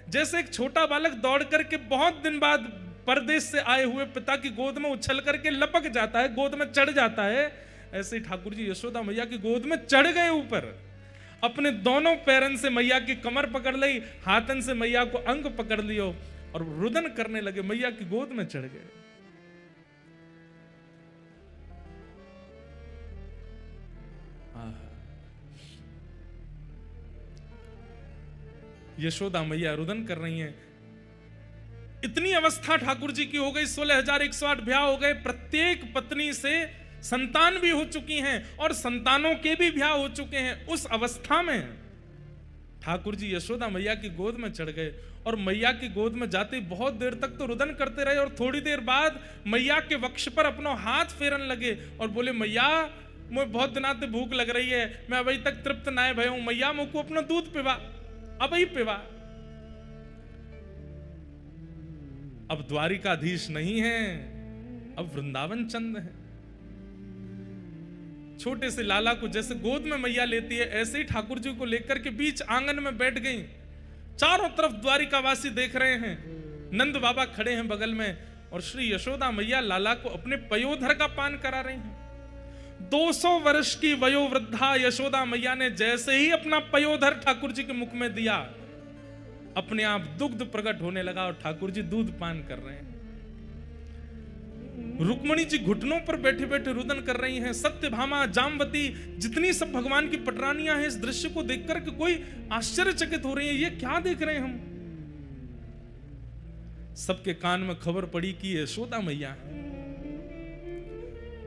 जैसे एक छोटा बालक दौड़ करके बहुत दिन बाद परदेश से आए हुए पिता की गोद में उछल करके लपक जाता है, गोद में चढ़ जाता है, ऐसे ही ठाकुर जी यशोदा मैया की गोद में चढ़ गए ऊपर। अपने दोनों पैरन से मैया की कमर पकड़ ली, हाथन से मैया को अंग पकड़ लियो, और रुदन करने लगे, मैया की गोद में चढ़ गए। यशोदा मैया रुदन कर रही हैं। इतनी अवस्था ठाकुर जी की हो गई, 16,108 ब्याह हो गए, प्रत्येक पत्नी से संतान भी हो चुकी हैं और संतानों के भी ब्याह हो चुके हैं। उस अवस्था में ठाकुर जी यशोदा मैया की गोद में चढ़ गए और मैया की गोद में जाते बहुत देर तक तो रुदन करते रहे और थोड़ी देर बाद मैया के वक्ष पर अपना हाथ फेरन लगे और बोले, मैया मुझे बहुत दिनों से भूख लग रही है, मैं अभी तक तृप्त ना भय हूं, मैया मुझको अपना दूध पिवा, अब ही पिवा। अब द्वारिकाधीश नहीं है, अब वृंदावन चंद है। छोटे से लाला को जैसे गोद में मैया लेती है, ऐसे ही ठाकुर जी को लेकर के बीच आंगन में बैठ गई। चारों तरफ द्वारिकावासी देख रहे हैं, नंद बाबा खड़े हैं बगल में और श्री यशोदा मैया लाला को अपने पयोधर का पान करा रही हैं। 200 वर्ष की वयोवृद्धा यशोदा मैया ने जैसे ही अपना पयोधर ठाकुर जी के मुख में दिया, अपने आप दुग्ध प्रकट होने लगा और ठाकुर जी दूध पान कर रहे हैं। रुक्मणी जी घुटनों पर बैठे बैठे रुदन कर रही हैं। सत्यभामा, जामवती, जितनी सब भगवान की पटरानियां हैं, इस दृश्य को देखकर के कोई आश्चर्यचकित हो रही है, ये क्या देख रहे हैं हम। सबके कान में खबर पड़ी कि यशोदा मैया है।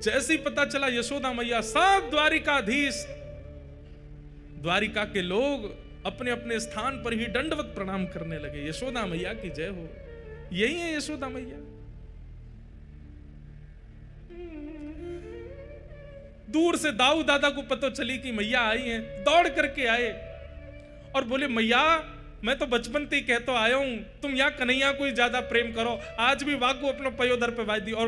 जैसे ही पता चला यशोदा मैया, सब द्वारिकाधीश, द्वारिका के लोग अपने अपने स्थान पर ही दंडवत प्रणाम करने लगे। यशोदा मैया की जय हो। यही है यशोदा मैया। दूर से दाऊ दादा को पता चली कि मैया आई हैं, दौड़ करके आए और बोले, मैया मैं तो बचपन से ही कहता आया हूं, तुम यहाँ कन्हैया को ही ज्यादा प्रेम करो, आज भी वाकू अपने पयोधर पे वाई दी। और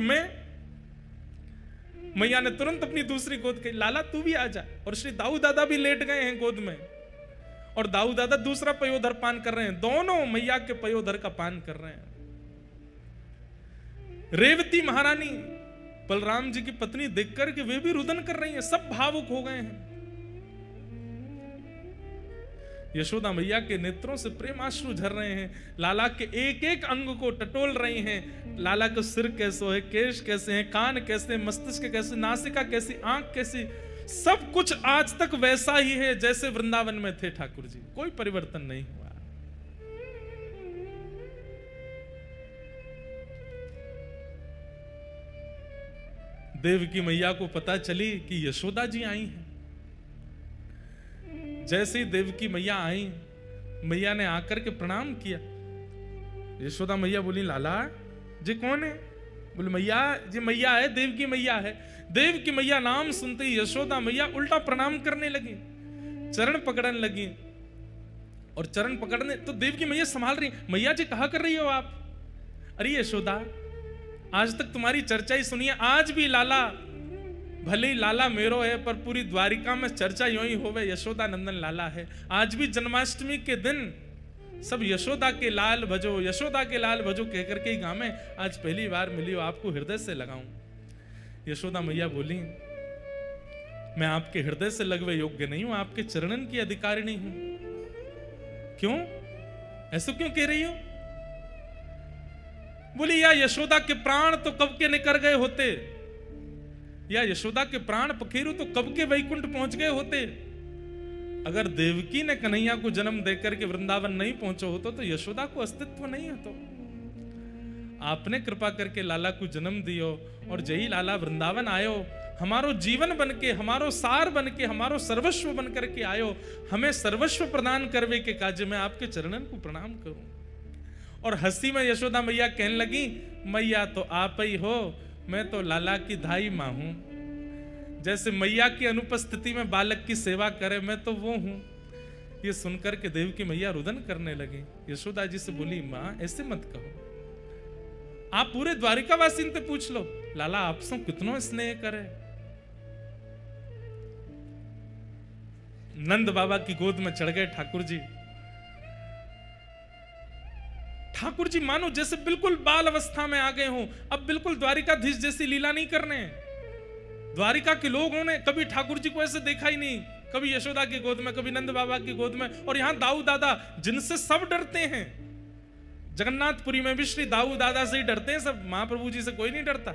मैया ने तुरंत अपनी दूसरी गोद कही, लाला तू भी आ जा। और श्री दाऊ दादा भी लेट गए हैं गोद में और दाऊ दादा दूसरा पयोधर पान कर रहे हैं। दोनों मैया के पयोधर का पान कर रहे हैं। रेवती महारानी, बलराम जी की पत्नी, देखकर के वे भी रुदन कर रही हैं, सब भावुक हो गए हैं। यशोदा मैया के नेत्रों से प्रेमाश्रु झर रहे हैं। लाला के एक एक अंग को टटोल रही हैं। लाला का सिर कैसे है, केश कैसे हैं, कान कैसे, मस्तिष्क कैसे, नासिका कैसी, आंख कैसी, सब कुछ आज तक वैसा ही है जैसे वृंदावन में थे ठाकुर जी। कोई परिवर्तन नहीं हुआ। देवकी मैया को पता चली कि यशोदा जी आई हैं। जैसे ही देवकी मैया आई, मैया ने आकर के प्रणाम किया। यशोदा मैया बोली, लाला जी कौन है? बोले, मैया जी मैया है, देवकी मैया है। देवकी मैया नाम सुनते ही यशोदा मैया उल्टा प्रणाम करने लगी, चरण पकड़ने लगी। और चरण पकड़ने तो देवकी मैया संभाल रही, मैया जी कहा कर रही हो आप? अरे यशोदा, आज तक तुम्हारी चर्चा ही सुनिए, आज भी लाला, भले ही लाला मेरो है पर पूरी द्वारिका में चर्चा यूं ही होवे, यशोदा नंदन लाला है। आज भी जन्माष्टमी के दिन सब यशोदा के लाल भजो, यशोदा के लाल भजो कहकर के ही गावे। आज पहली बार मिली हो, आपको हृदय से लगाऊं। यशोदा मैया बोली, मैं आपके हृदय से लगवे योग्य नहीं हूं, आपके चरणन की अधिकारिणी हूं। क्यों? ऐसा क्यों कह रही हो? बोली, या यशोदा के प्राण तो कब के निकल गए होते, या यशोदा के प्राण पखेरु तो कब के वैकुंठ पहुंच गए होते। अगर देवकी ने कन्हैया को जन्म देकर के वृंदावन नहीं पहुंचे होते तो यशोदा को अस्तित्व नहीं है। तो आपने कृपा करके लाला को जन्म दियो और जय लाला वृंदावन आयो, हमारो जीवन बन के, हमारो सार बन के, हमारो सर्वस्व बन करके आयो, हमें सर्वस्व प्रदान करवे के काज में आपके चरणन को प्रणाम करूं। और हंसी में यशोदा मैया कहने लगी, मैया तो आप ही हो, मैं तो लाला की धाई मां हूं। जैसे मैया की अनुपस्थिति में बालक की सेवा करे, मैं तो वो हूं। ये सुनकर के देवकी मैया रुदन करने लगी। यशोदा जी से बोली, मां ऐसे मत कहो, आप पूरे द्वारिकावासी से पूछ लो, लाला आपसे कितनो स्नेह करे। नंद बाबा की गोद में चढ़ गए ठाकुर जी। ठाकुर जी मानो जैसे बिल्कुल बाल अवस्था में आ गए हों। अब बिल्कुल द्वारिकाधीश जैसी लीला नहीं करने। द्वारिका के लोगों ने कभी ठाकुर जी को ऐसे देखा ही नहीं, कभी यशोदा की गोद में, कभी नंद बाबा की गोद में, और यहां दाऊ दादा जिनसे सब डरते हैं। जगन्नाथपुरी में भी श्री दाऊ दादा से ही डरते हैं सब, महाप्रभु जी से कोई नहीं डरता।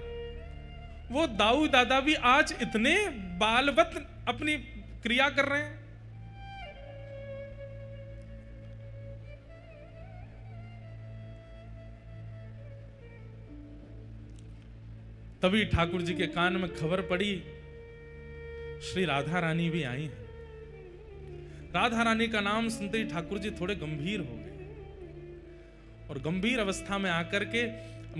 वो दाऊ दादा भी आज इतने बालवत अपनी क्रिया कर रहे हैं। तभी ठाकुर जी के कान में खबर पड़ी श्री राधा रानी भी आई हैं। राधा रानी का नाम सुनते ही ठाकुर जी थोड़े गंभीर हो गए और गंभीर अवस्था में आकर के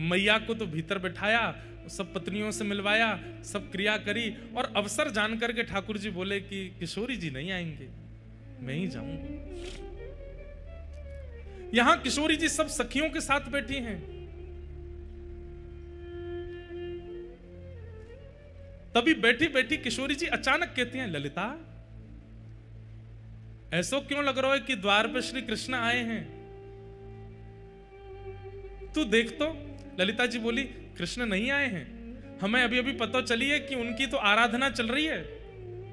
मैया को तो भीतर बिठाया, सब पत्नियों से मिलवाया, सब क्रिया करी और अवसर जान करके ठाकुर जी बोले कि किशोरी जी नहीं आएंगे, मैं ही जाऊंगा। यहां किशोरी जी सब सखियों के साथ बैठी हैं। तभी बैठी बैठी किशोरी जी अचानक कहती हैं, ललिता ऐसा क्यों लग रहा है कि द्वार पर श्री कृष्ण आए हैं? तू देख तो। ललिता जी बोली, कृष्ण नहीं आए हैं, हमें अभी अभी पता चली है कि उनकी तो आराधना चल रही है,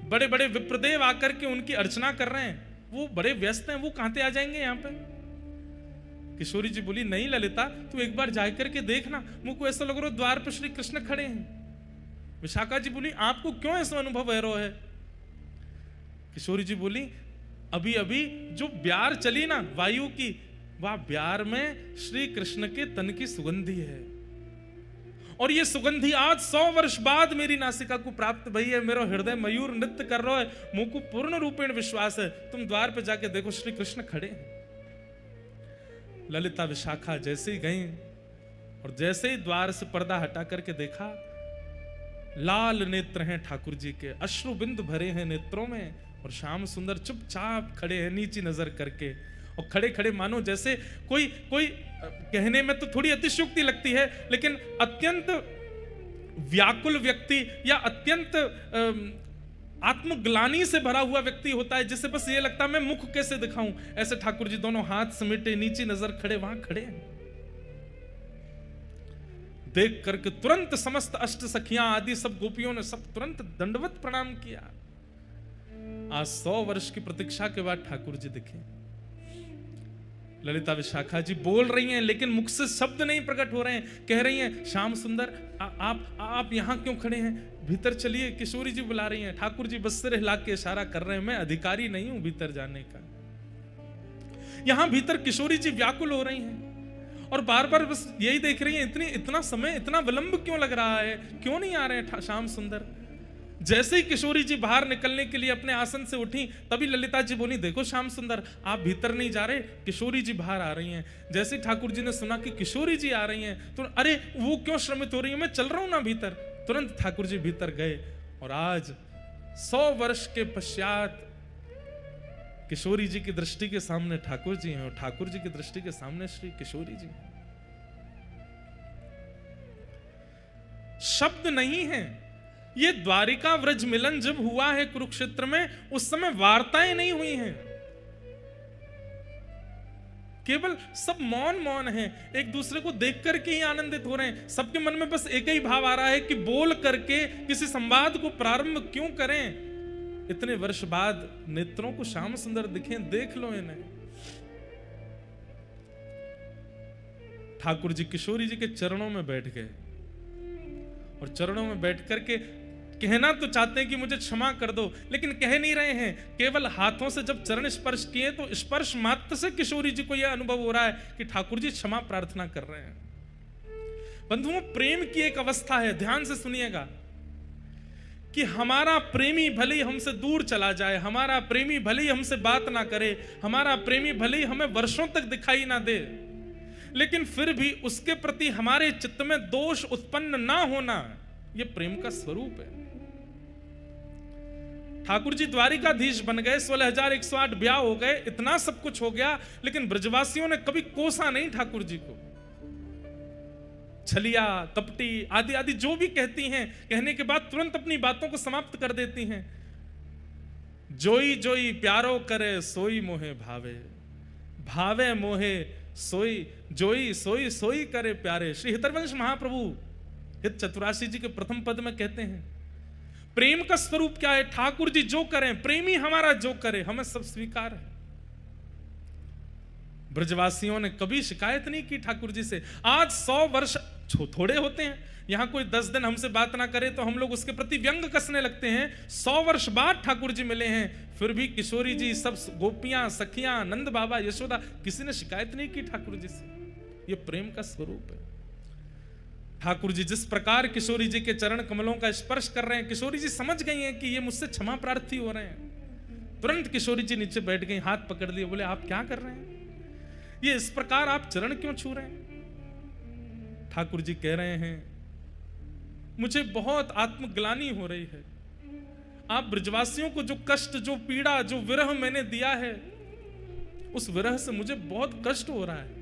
बड़े बड़े विप्रदेव आकर के उनकी अर्चना कर रहे हैं, वो बड़े व्यस्त हैं, वो कहां से आ जाएंगे यहाँ पे? किशोरी जी बोली, नहीं ललिता, तू एक बार जाकर के देखना, मुझको ऐसा लग रहा है द्वार पर श्री कृष्ण खड़े हैं। विशाखा जी बोली, आपको क्यों ऐसा अनुभव हो रहा है? किशोरी जी बोली, अभी अभी जो ब्यार चली ना वायु की, वह ब्यार में श्री कृष्ण के तन की सुगंधी है और ये सुगंधी आज 100 वर्ष बाद मेरी नासिका को प्राप्त भई है। मेरा हृदय मयूर नृत्य कर रहा है, मुझको पूर्ण रूपेण विश्वास है, तुम द्वार पे जाके देखो श्री कृष्ण खड़े हैं। ललिता विशाखा जैसे ही गई और जैसे ही द्वार से पर्दा हटा करके देखा, लाल नेत्र हैं ठाकुर जी के, अश्रु बिंदु भरे हैं नेत्रों में और श्याम सुंदर चुपचाप खड़े हैं नीची नजर करके। और खड़े खड़े मानो जैसे कोई कहने में तो थोड़ी अतिशयोक्ति लगती है, लेकिन अत्यंत व्याकुल व्यक्ति या अत्यंत आत्मग्लानि से भरा हुआ व्यक्ति होता है, जिसे बस ये लगता है मैं मुख कैसे दिखाऊं। ऐसे ठाकुर जी दोनों हाथ समेटे नीची नजर खड़े वहां खड़े हैं। देख करके तुरंत समस्त अष्ट सखियां आदि सब गोपियों ने सब तुरंत दंडवत प्रणाम किया। आज 100 वर्ष की प्रतीक्षा के बाद ठाकुर जी दिखे। ललिता विशाखा जी बोल रही हैं लेकिन मुख से शब्द नहीं प्रकट हो रहे हैं। कह रही हैं, श्याम सुंदर आप यहां क्यों खड़े हैं? भीतर चलिए, किशोरी जी बुला रही हैं। ठाकुर जी बस सिर हिला के इशारा कर रहे हैं, मैं अधिकारी नहीं हूं भीतर जाने का। यहां भीतर किशोरी जी व्याकुल हो रही हैं और बार बार बस यही देख रही हैं, इतना समय, इतना विलंब क्यों लग रहा है, क्यों नहीं आ रहे हैं श्याम सुंदर? जैसे ही किशोरी जी बाहर निकलने के लिए अपने आसन से उठी, तभी ललिता जी बोली, देखो श्याम सुंदर, आप भीतर नहीं जा रहे, किशोरी जी बाहर आ रही हैं। जैसे ठाकुर जी ने सुना कि किशोरी जी आ रही हैं तो अरे वो क्यों श्रमित हो रही है, मैं चल रहा हूं ना भीतर। तुरंत ठाकुर जी भीतर गए और आज 100 वर्ष के पश्चात किशोरी जी की दृष्टि के सामने ठाकुर जी हैं और ठाकुर जी की दृष्टि के सामने श्री किशोरी जी हैं। शब्द नहीं है। ये द्वारिका व्रज मिलन जब हुआ है कुरुक्षेत्र में, उस समय वार्ताएं नहीं हुई हैं, केवल सब मौन हैं, एक दूसरे को देख करके ही आनंदित हो रहे हैं। सबके मन में बस एक ही भाव आ रहा है कि बोल करके किसी संवाद को प्रारंभ क्यों करें। इतने वर्ष बाद नेत्रों को श्याम सुंदर दिखे, देख लो इन्हें। ठाकुर जी किशोरी जी के चरणों में बैठ गए और चरणों में बैठ करके कहना तो चाहते हैं कि मुझे क्षमा कर दो, लेकिन कह नहीं रहे हैं। केवल हाथों से जब चरण स्पर्श किए तो स्पर्श मात्र से किशोरी जी को यह अनुभव हो रहा है कि ठाकुर जी क्षमा प्रार्थना कर रहे हैं। बंधुओं, प्रेम की एक अवस्था है, ध्यान से सुनिएगा, कि हमारा प्रेमी भले ही हमसे दूर चला जाए, हमारा प्रेमी भले ही हमसे बात ना करे, हमारा प्रेमी भले ही हमें वर्षों तक दिखाई ना दे, लेकिन फिर भी उसके प्रति हमारे चित्त में दोष उत्पन्न ना होना, यह प्रेम का स्वरूप है। ठाकुर जी द्वारिकाधीश बन गए, 16,108 ब्याह हो गए, इतना सब कुछ हो गया, लेकिन ब्रजवासियों ने कभी कोसा नहीं ठाकुर जी को। छलिया, कपटी आदि आदि जो भी कहती हैं, कहने के बाद तुरंत अपनी बातों को समाप्त कर देती हैं। जोई जोई प्यारो करे सोई मोहे भावे, भावे मोहे सोई, जोई सोई सोई करे प्यारे। श्री हितरवंश महाप्रभु हित चतुराशी जी के प्रथम पद में कहते हैं, प्रेम का स्वरूप क्या है? ठाकुर जी जो करें, प्रेमी हमारा जो करे, हमें सब स्वीकार है। ब्रजवासियों ने कभी शिकायत नहीं की ठाकुर जी से। आज 100 वर्ष थोड़े होते हैं, यहां कोई 10 दिन हमसे बात ना करे तो हम लोग उसके प्रति व्यंग कसने लगते हैं। 100 वर्ष बाद ठाकुर जी मिले हैं, फिर भी किशोरी जी, सब गोपियां, सखियां, नंद बाबा, यशोदा, किसी ने शिकायत नहीं की ठाकुर जी से। यह प्रेम का स्वरूप है। ठाकुर जी जिस प्रकार किशोरी जी के चरण कमलों का स्पर्श कर रहे हैं, किशोरी जी समझ गई हैं कि ये मुझसे क्षमा प्रार्थी हो रहे हैं। तुरंत किशोरी जी नीचे बैठ गई, हाथ पकड़ लिए, बोले आप क्या कर रहे हैं, ये इस प्रकार आप चरण क्यों छू रहे हैं। ठाकुर जी कह रहे हैं मुझे बहुत आत्मग्लानि हो रही है, आप ब्रजवासियों को जो कष्ट, जो पीड़ा, जो विरह मैंने दिया है, उस विरह से मुझे बहुत कष्ट हो रहा है।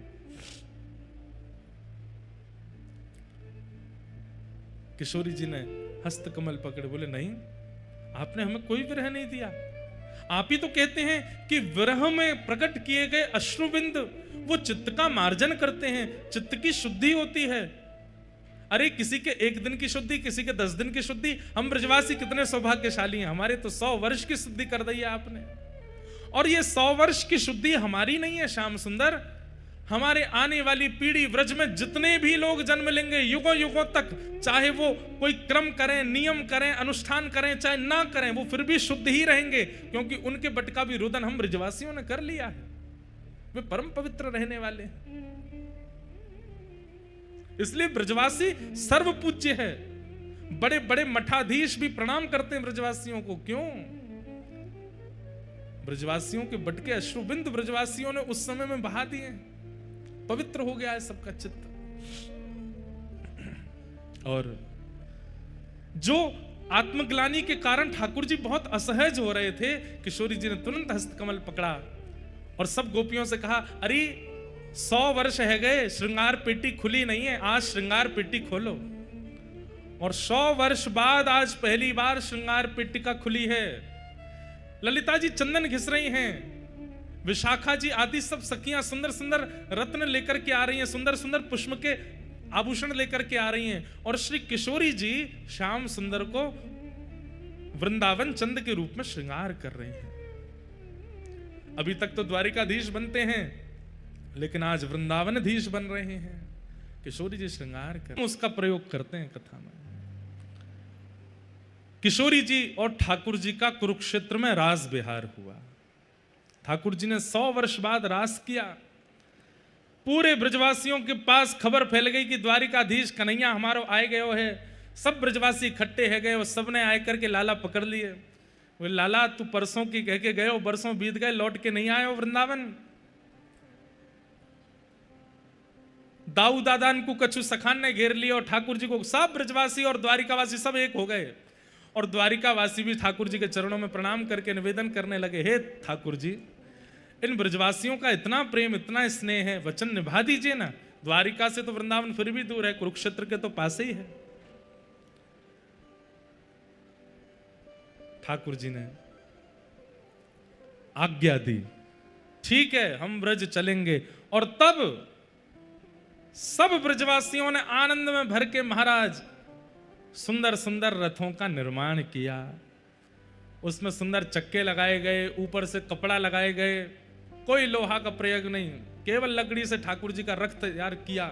किशोरी जी ने हस्त कमल पकड़े, बोले नहीं, आपने हमें कोई विरह नहीं दिया। आप ही तो कहते हैं कि विरह में प्रकट किए गए अश्रुबिंद वो चित्त का मार्जन करते हैं, चित्त की शुद्धि होती है। अरे किसी के 1 दिन की शुद्धि, किसी के 10 दिन की शुद्धि, हम ब्रजवासी कितने सौभाग्यशाली हैं, हमारे तो 100 वर्ष की शुद्धि कर दी है आपने। और ये 100 वर्ष की शुद्धि हमारी नहीं है श्याम सुंदर, हमारे आने वाली पीढ़ी व्रज में जितने भी लोग जन्म लेंगे युगों युगों तक, चाहे वो कोई क्रम करें, नियम करें, अनुष्ठान करें, चाहे ना करें, वो फिर भी शुद्ध ही रहेंगे, क्योंकि उनके बट का भी रुदन हम ब्रजवासियों ने कर लिया है, वे परम पवित्र रहने वाले हैं। इसलिए ब्रजवासी सर्व पूज्य है, बड़े बड़े मठाधीश भी प्रणाम करते हैं ब्रजवासियों को। क्यों? ब्रजवासियों के बट के अश्रुबिंद ब्रजवासियों ने उस समय में बहा दिए, पवित्र हो गया है सबका चित्त। और जो आत्मग्लानि के कारण ठाकुर जी बहुत असहज हो रहे थे, किशोरी जी ने तुरंत हस्तकमल पकड़ा और सब गोपियों से कहा, अरे 100 वर्ष है गए, श्रृंगार पेटी खुली नहीं है, आज श्रृंगार पेटी खोलो। और 100 वर्ष बाद आज पहली बार श्रृंगार पेटिका खुली है। ललिता जी चंदन घिस रही हैं, विशाखा जी आदि सब सखियां सुंदर सुंदर रत्न लेकर के आ रही हैं, सुंदर सुंदर पुष्प के आभूषण लेकर के आ रही हैं, और श्री किशोरी जी श्याम सुंदर को वृंदावन चंद के रूप में श्रृंगार कर रही हैं। अभी तक तो द्वारिकाधीश बनते हैं, लेकिन आज वृंदावनाधीश बन रहे हैं। किशोरी जी श्रृंगार कर उसका प्रयोग करते हैं कथा में। किशोरी जी और ठाकुर जी का कुरुक्षेत्र में रास विहार हुआ। ठाकुर जी ने 100 वर्ष बाद रास किया। पूरे ब्रजवासियों के पास खबर फैल गई कि द्वारिकाधीश कन्हैया हमारो आए गयो है। सब ब्रजवासी इकट्ठे है गए और सबने आए करके लाला पकड़ लिए। वो लाला तू परसों की कह के गए हो, बरसों बीत गए, लौट के नहीं आए हो वृंदावन। दाऊ दादान को कछु सखान ने घेर लिया और ठाकुर जी को सब ब्रजवासी और द्वारिकावासी सब एक हो गए। और द्वारिकावासी भी ठाकुर जी के चरणों में प्रणाम करके निवेदन करने लगे, हे ठाकुर जी, इन ब्रजवासियों का इतना प्रेम, इतना स्नेह है, वचन निभा दीजिए ना। द्वारिका से तो वृंदावन फिर भी दूर है, कुरुक्षेत्र के तो पास ही है। ठाकुर जी ने आज्ञा दी, ठीक है हम ब्रज चलेंगे। और तब सब ब्रजवासियों ने आनंद में भर के महाराज सुंदर सुंदर रथों का निर्माण किया। उसमें सुंदर चक्के लगाए गए, ऊपर से कपड़ा लगाए गए, कोई लोहा का प्रयोग नहीं, केवल लकड़ी से ठाकुर जी का रथ तैयार किया।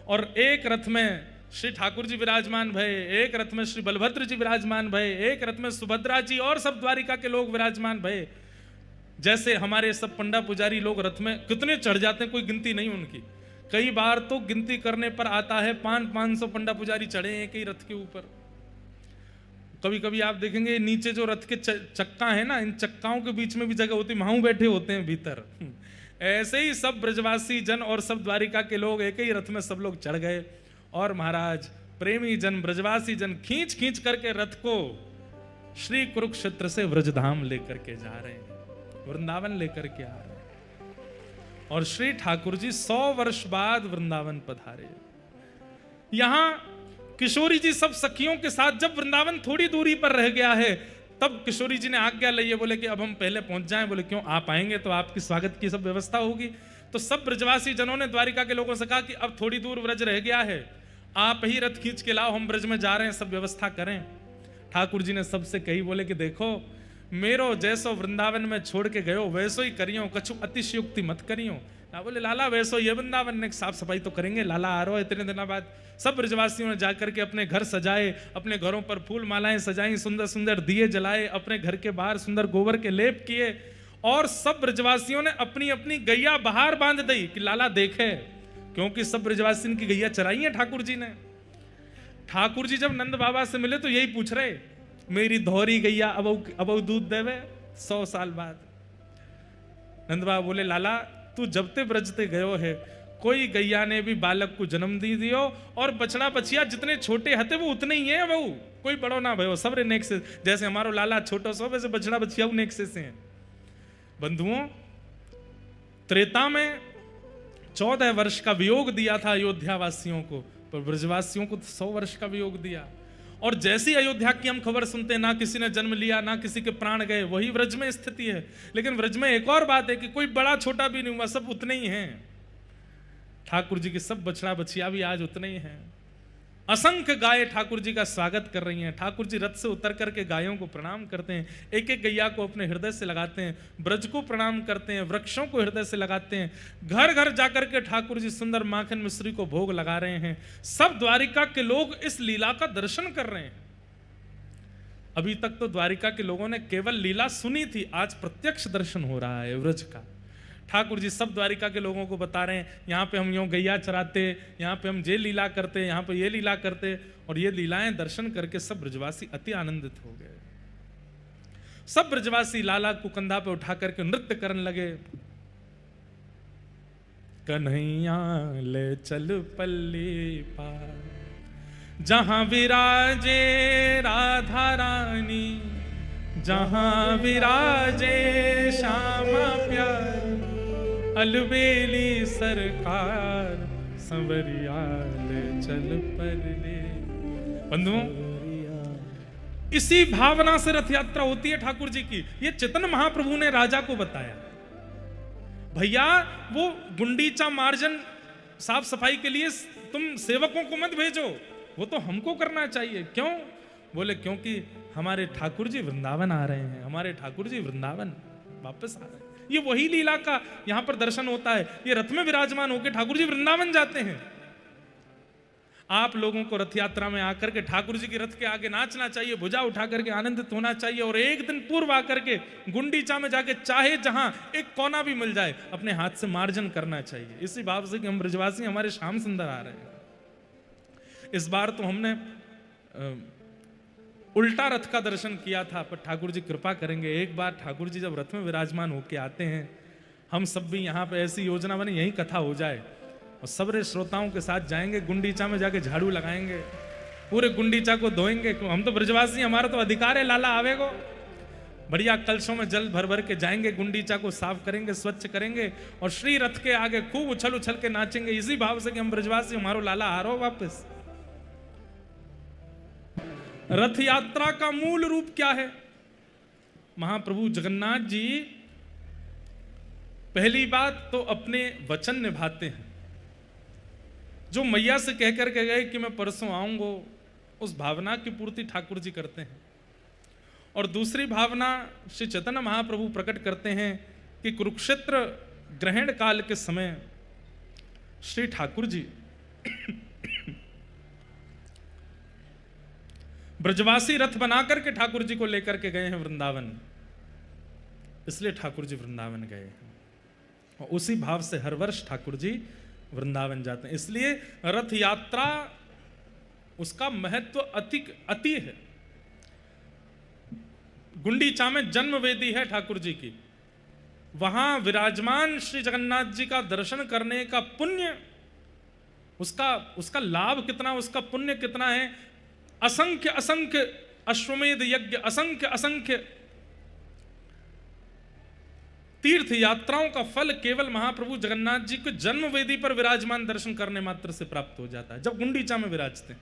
और एक रथ में श्री ठाकुर जी विराजमान भये, एक रथ में श्री बलभद्र जी विराजमान भये, एक रथ में सुभद्रा जी और सब द्वारिका के लोग विराजमान भये। जैसे हमारे सब पंडा पुजारी लोग रथ में कितने चढ़ जाते हैं, कोई गिनती नहीं उनकी। कई बार तो गिनती करने पर आता है 500 पंडा पुजारी चढ़े हैं एक ही रथ के ऊपर। कभी कभी आप देखेंगे नीचे जो रथ के चक्का है ना, इन चक्काओं के बीच में भी जगह होती है, वहां बैठे होते हैं भीतर। ऐसे ही सब ब्रजवासी जन और सब द्वारिका के लोग एक ही रथ में सब लोग चढ़ गए। और महाराज प्रेमी जन, ब्रजवासी जन खींच खींच करके रथ को श्री कुरुक्षेत्र से व्रजधाम लेकर के जा रहे हैं, वृंदावन लेकर के आ रहे हैं। और श्री ठाकुर जी 100 वर्ष बाद वृंदावन पधारे। यहां किशोरी जी सब सखियों के साथ जब वृंदावन थोड़ी दूरी पर रह गया है, तब किशोरी जी ने आज्ञा ली है, बोले कि अब हम पहले पहुंच जाएं। बोले क्यों, आप आएंगे तो आपकी स्वागत की सब व्यवस्था होगी। तो सब ब्रजवासी जनों ने द्वारिका के लोगों से कहा कि अब थोड़ी दूर ब्रज रह गया है, आप ही रथ खींच के लाओ, हम ब्रज में जा रहे हैं, सब व्यवस्था करें। ठाकुर जी ने सबसे कही, बोले कि देखो मेरो जैसो वृंदावन में छोड़ के गयो वैसो ही करियो, कछु अतिशयुक्ति मत करियो ना। बोले लाला वैसो ये वृंदावन ने साफ सफाई तो करेंगे, लाला आ रहा है इतने दिनों बाद। सब ब्रजवासियों ने जाकर के अपने घर सजाए, अपने घरों पर फूल मालाएं सजाई, सुंदर सुंदर दिए जलाए, अपने घर के बाहर सुंदर गोबर के लेप किए। और सब ब्रजवासियों ने अपनी अपनी गैया बाहर बांध दी कि लाला देखे, क्योंकि सब ब्रजवासियों की गैया चराई है ठाकुर जी ने। ठाकुर जी जब नंद बाबा से मिले तो यही पूछ रहे, मेरी धौरी गैया अब दूध देवे 100 साल बाद। नंद बाबा बोले, लाला तू जब ते ब्रजते गयो है, कोई गैया ने भी बालक को जन्म दी दियो, और बछड़ा बछिया जितने छोटे हते वो उतने ही है बहू, कोई बड़ो ना भयो, सब रे नेक से, जैसे हमारो लाला छोटो सो वैसे बछड़ा बछिया नेक से हैं। बंधुओं, त्रेता में 14 वर्ष का वियोग दिया था अयोध्या वासियों को, पर ब्रजवासियों को 100 वर्ष का वियोग दिया। और जैसी अयोध्या की हम खबर सुनते हैं, ना किसी ने जन्म लिया, ना किसी के प्राण गए, वही व्रज में स्थिति है। लेकिन व्रज में एक और बात है कि कोई बड़ा छोटा भी नहीं हुआ, सब उतने ही हैं। ठाकुर जी के सब बछड़ा बछिया भी आज उतने ही हैं। असंख्य गाय ठाकुर जी का स्वागत कर रही हैं। ठाकुर जी रथ से उतर करके गायों को प्रणाम करते हैं, एक एक गैया को अपने हृदय से लगाते हैं, ब्रज को प्रणाम करते हैं, वृक्षों को हृदय से लगाते हैं। घर घर जाकर के ठाकुर जी सुंदर माखन मिश्री को भोग लगा रहे हैं। सब द्वारिका के लोग इस लीला का दर्शन कर रहे हैं। अभी तक तो द्वारिका के लोगों ने केवल लीला सुनी थी, आज प्रत्यक्ष दर्शन हो रहा है व्रज का। ठाकुर जी सब द्वारिका के लोगों को बता रहे हैं, यहाँ पे हम यूं गैया चराते, यहाँ पे हम ये लीला करते, यहाँ पे ये लीला करते, और ये लीलाएं दर्शन करके सब ब्रजवासी अति आनंदित हो गए। सब ब्रजवासी लाला को कंधा पे उठा करके नृत्य करने लगे। कन्हैया ले चल पल्ली पार, जहां विराजे राधा रानी, जहां विराजे श्यामा प्यार, अलबेली सरकार संवरिया ले चल परले। बंधुओं, इसी भावना से रथ यात्रा होती है ठाकुर जी की। ये चेतन महाप्रभु ने राजा को बताया, भैया वो गुंडीचा मार्जन साफ सफाई के लिए तुम सेवकों को मत भेजो, वो तो हमको करना चाहिए। क्यों? बोले क्योंकि हमारे ठाकुर जी वृंदावन आ रहे हैं, हमारे ठाकुर जी वृंदावन वापस आ रहे हैं। ये वही लीला का यहां पर दर्शन होता है। ये रथ में विराजमान होकर ठाकुर जी वृंदावन जाते हैं। आप लोगों को रथ यात्रा में आकर के ठाकुर जी की रथ के आगे नाचना चाहिए, भुजा उठा करके आनंदित होना चाहिए, और एक दिन पूर्व आकर के गुंडीचा में जाके चाहे जहां एक कोना भी मिल जाए अपने हाथ से मार्जन करना चाहिए, इसी भाव से कि हम ब्रजवासी हमारे श्याम सुंदर आ रहे हैं। इस बार तो हमने उल्टा रथ का दर्शन किया था, पर ठाकुर जी कृपा करेंगे, एक बार ठाकुर जी जब रथ में विराजमान होके आते हैं, हम सब भी यहाँ पे ऐसी योजना बनी, यही कथा हो जाए और सबरे श्रोताओं के साथ जाएंगे, गुंडीचा में जाके झाड़ू लगाएंगे, पूरे गुंडीचा को धोएंगे। हम तो ब्रजवासी, हमारा तो अधिकार है, लाला आवेगो। बढ़िया कलशों में जल भर भर के जाएंगे, गुंडीचा को साफ करेंगे, स्वच्छ करेंगे, और श्री रथ के आगे खूब उछल उछल के नाचेंगे, इसी भाव से कि हम ब्रजवासी, हमारो लाला आ रहा हो वापस। रथ यात्रा का मूल रूप क्या है? महाप्रभु जगन्नाथ जी पहली बात तो अपने वचन निभाते हैं। जो मैया से कहकर के गए कि मैं परसों आऊंगा, उस भावना की पूर्ति ठाकुर जी करते हैं। और दूसरी भावना श्री चैतन्य महाप्रभु प्रकट करते हैं कि कुरुक्षेत्र ग्रहण काल के समय श्री ठाकुर जी ब्रजवासी रथ बनाकर के ठाकुर जी को लेकर के गए हैं वृंदावन, इसलिए ठाकुर जी वृंदावन गए हैं, और उसी भाव से हर वर्ष ठाकुर जी वृंदावन जाते हैं। इसलिए रथ यात्रा उसका महत्व अति है। गुंडीचा में जन्म वेदी है ठाकुर जी की, वहां विराजमान श्री जगन्नाथ जी का दर्शन करने का पुण्य, उसका लाभ कितना, उसका पुण्य कितना है। असंख्य असंख्य अश्वमेध यज्ञ, असंख्य असंख्य तीर्थ यात्राओं का फल केवल महाप्रभु जगन्नाथ जी के जन्म वेदी पर विराजमान दर्शन करने मात्र से प्राप्त हो जाता है, जब गुंडीचा में विराजते हैं।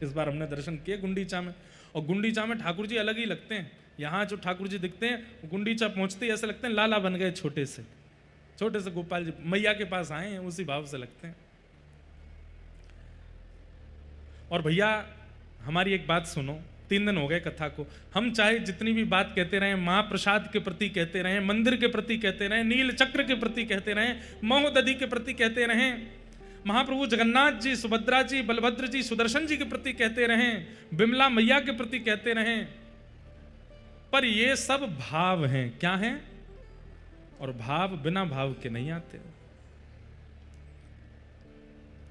इस बार हमने दर्शन किए गुंडीचा में, और गुंडीचा में ठाकुर जी अलग ही लगते हैं। यहाँ जो ठाकुर जी दिखते हैं, गुंडीचा पहुंचते ही ऐसे लगते हैं लाला बन गए, छोटे से गोपाल जी मैया के पास आए हैं, उसी भाव से लगते हैं। और भैया हमारी एक बात सुनो, 3 दिन हो गए कथा को, हम चाहे जितनी भी बात कहते रहें, महाप्रसाद के प्रति कहते रहें, मंदिर के प्रति कहते रहें, नील चक्र के प्रति कहते रहें, महोदधि के प्रति कहते रहें, महाप्रभु जगन्नाथ जी, सुभद्रा जी, बलभद्र जी, सुदर्शन जी के प्रति कहते रहें, बिमला मैया के प्रति कहते रहें, पर ये सब भाव हैं। क्या हैं? और भाव बिना भाव के नहीं आते।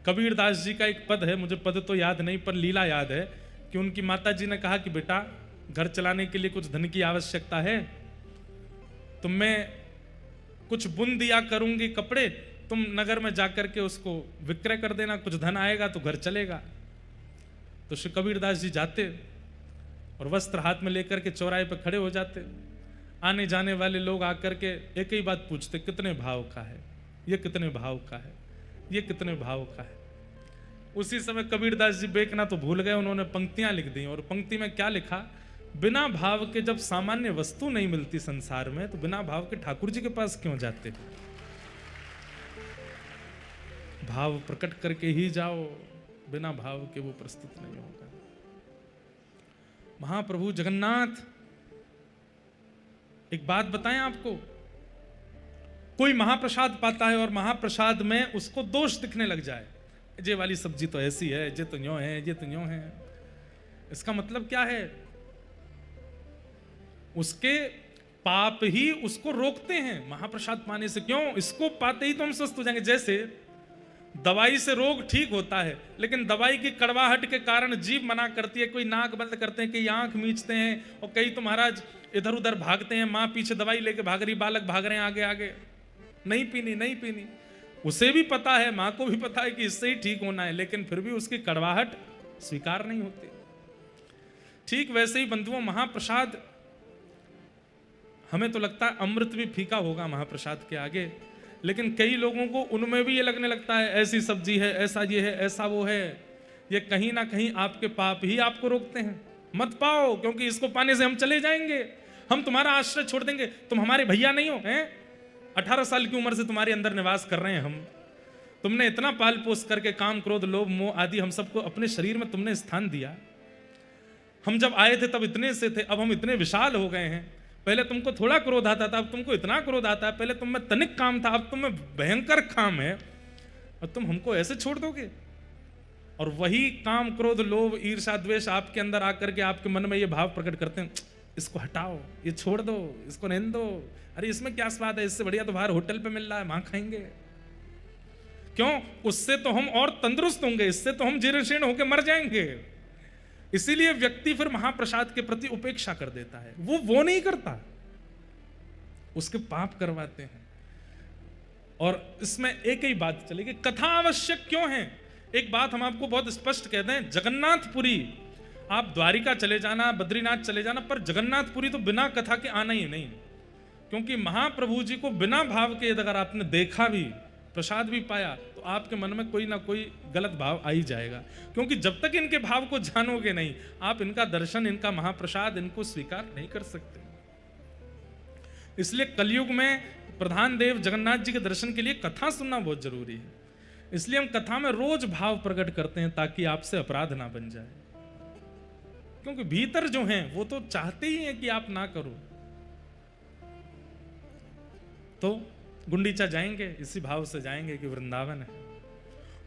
कबीरदास जी का एक पद है, मुझे पद तो याद नहीं पर लीला याद है कि उनकी माता जी ने कहा कि बेटा घर चलाने के लिए कुछ धन की आवश्यकता है, तो मैं कुछ बुन दिया करूंगी कपड़े, तुम नगर में जाकर के उसको विक्रय कर देना, कुछ धन आएगा तो घर चलेगा। तो श्री कबीरदास जी जाते और वस्त्र हाथ में लेकर के चौराहे पर खड़े हो जाते। आने जाने वाले लोग आकर के एक ही बात पूछते, कितने भाव का है ये, कितने भाव का है ये, कितने भाव का है। उसी समय कबीरदास जी बेकना तो भूल गए, उन्होंने पंक्तियां लिख दी। और पंक्ति में क्या लिखा, बिना भाव के जब सामान्य वस्तु नहीं मिलती संसार में, तो बिना भाव के ठाकुर जी के पास क्यों जाते। भाव प्रकट करके ही जाओ, बिना भाव के वो प्रस्तुत नहीं होगा। महाप्रभु जगन्नाथ, एक बात बताएं आपको, कोई महाप्रसाद पाता है और महाप्रसाद में उसको दोष दिखने लग जाए, ये वाली सब्जी तो ऐसी है, ये तो यूं है, ये तो यूं है, इसका मतलब क्या है, उसके पाप ही उसको रोकते हैं महाप्रसाद पाने से। क्यों, इसको पाते ही तो हम स्वस्थ हो जाएंगे। जैसे दवाई से रोग ठीक होता है, लेकिन दवाई की कड़वाहट के कारण जीभ मना करती है, कोई नाक बंद करते हैं, कई आंख मीचते हैं, और कई तो महाराज इधर उधर भागते हैं, माँ पीछे दवाई लेके भाग रही, बालक भाग रहे हैं आगे आगे, नहीं पीनी नहीं पीनी। उसे भी पता है, माँ को भी पता है कि इससे ही ठीक होना है, लेकिन फिर भी उसकी कड़वाहट स्वीकार नहीं होती। ठीक वैसे ही बंधुओं, महाप्रसाद हमें तो लगता है अमृत भी फीका होगा महाप्रसाद के आगे, लेकिन कई लोगों को उनमें भी ये लगने लगता है ऐसी सब्जी है, ऐसा ये है, ऐसा वो है। ये कहीं ना कहीं आपके पाप ही आपको रोकते हैं। मत पाओ, क्योंकि इसको पाने से हम चले जाएंगे, हम तुम्हारा आश्रय छोड़ देंगे, तुम हमारे भैया नहीं हो हैं, 18 साल की उम्र से तुम्हारे अंदर निवास कर रहे हैं हम, तुमने इतना पाल पोस करके काम क्रोध लोभ मोह आदि हम सबको अपने शरीर में तुमने स्थान दिया। हम जब आए थे तब इतने से थे, अब हम इतने विशाल हो गए हैं। पहले तुमको थोड़ा क्रोध आता था, अब तुमको इतना क्रोध आता है। पहले तुम में तनिक काम था, अब तुम में भयंकर काम है, और तुम हमको ऐसे छोड़ दोगे। और वही काम क्रोध लोभ ईर्ष्या द्वेष आपके अंदर आकर के आपके मन में ये भाव प्रकट करते हैं, इसको हटाओ, ये छोड़ दो, इसको रहने दो, अरे इसमें क्या स्वाद है, इससे बढ़िया तो बाहर होटल पे मिल रहा है, वहां खाएंगे। क्यों, उससे तो हम और तंदुरुस्त होंगे, इससे तो हम जीर्ण शीर्ण होकर मर जाएंगे। इसीलिए व्यक्ति फिर महाप्रसाद के प्रति उपेक्षा कर देता है। वो नहीं करता, उसके पाप करवाते हैं। और इसमें एक ही बात चलेगी, कथा आवश्यक क्यों है। एक बात हम आपको बहुत स्पष्ट कहते हैं, जगन्नाथपुरी आप द्वारिका चले जाना, बद्रीनाथ चले जाना, पर जगन्नाथपुरी तो बिना कथा के आना ही नहीं। क्योंकि महाप्रभु जी को बिना भाव के अगर आपने देखा भी, प्रसाद भी पाया, तो आपके मन में कोई ना कोई गलत भाव आ ही जाएगा। क्योंकि जब तक इनके भाव को जानोगे नहीं, आप इनका दर्शन, इनका महाप्रसाद, इनको स्वीकार नहीं कर सकते। इसलिए कलयुग में प्रधान देव जगन्नाथ जी के दर्शन के लिए कथा सुनना बहुत जरूरी है। इसलिए हम कथा में रोज भाव प्रकट करते हैं, ताकि आपसे अपराध ना बन जाए। क्योंकि भीतर जो हैं वो तो चाहते ही हैं कि आप ना करो। तो गुंडीचा जाएंगे, इसी भाव से जाएंगे कि वृंदावन है,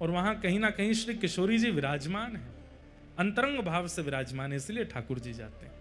और वहां कहीं ना कहीं श्री किशोरी जी विराजमान है, अंतरंग भाव से विराजमान है, इसलिए ठाकुर जी जाते हैं।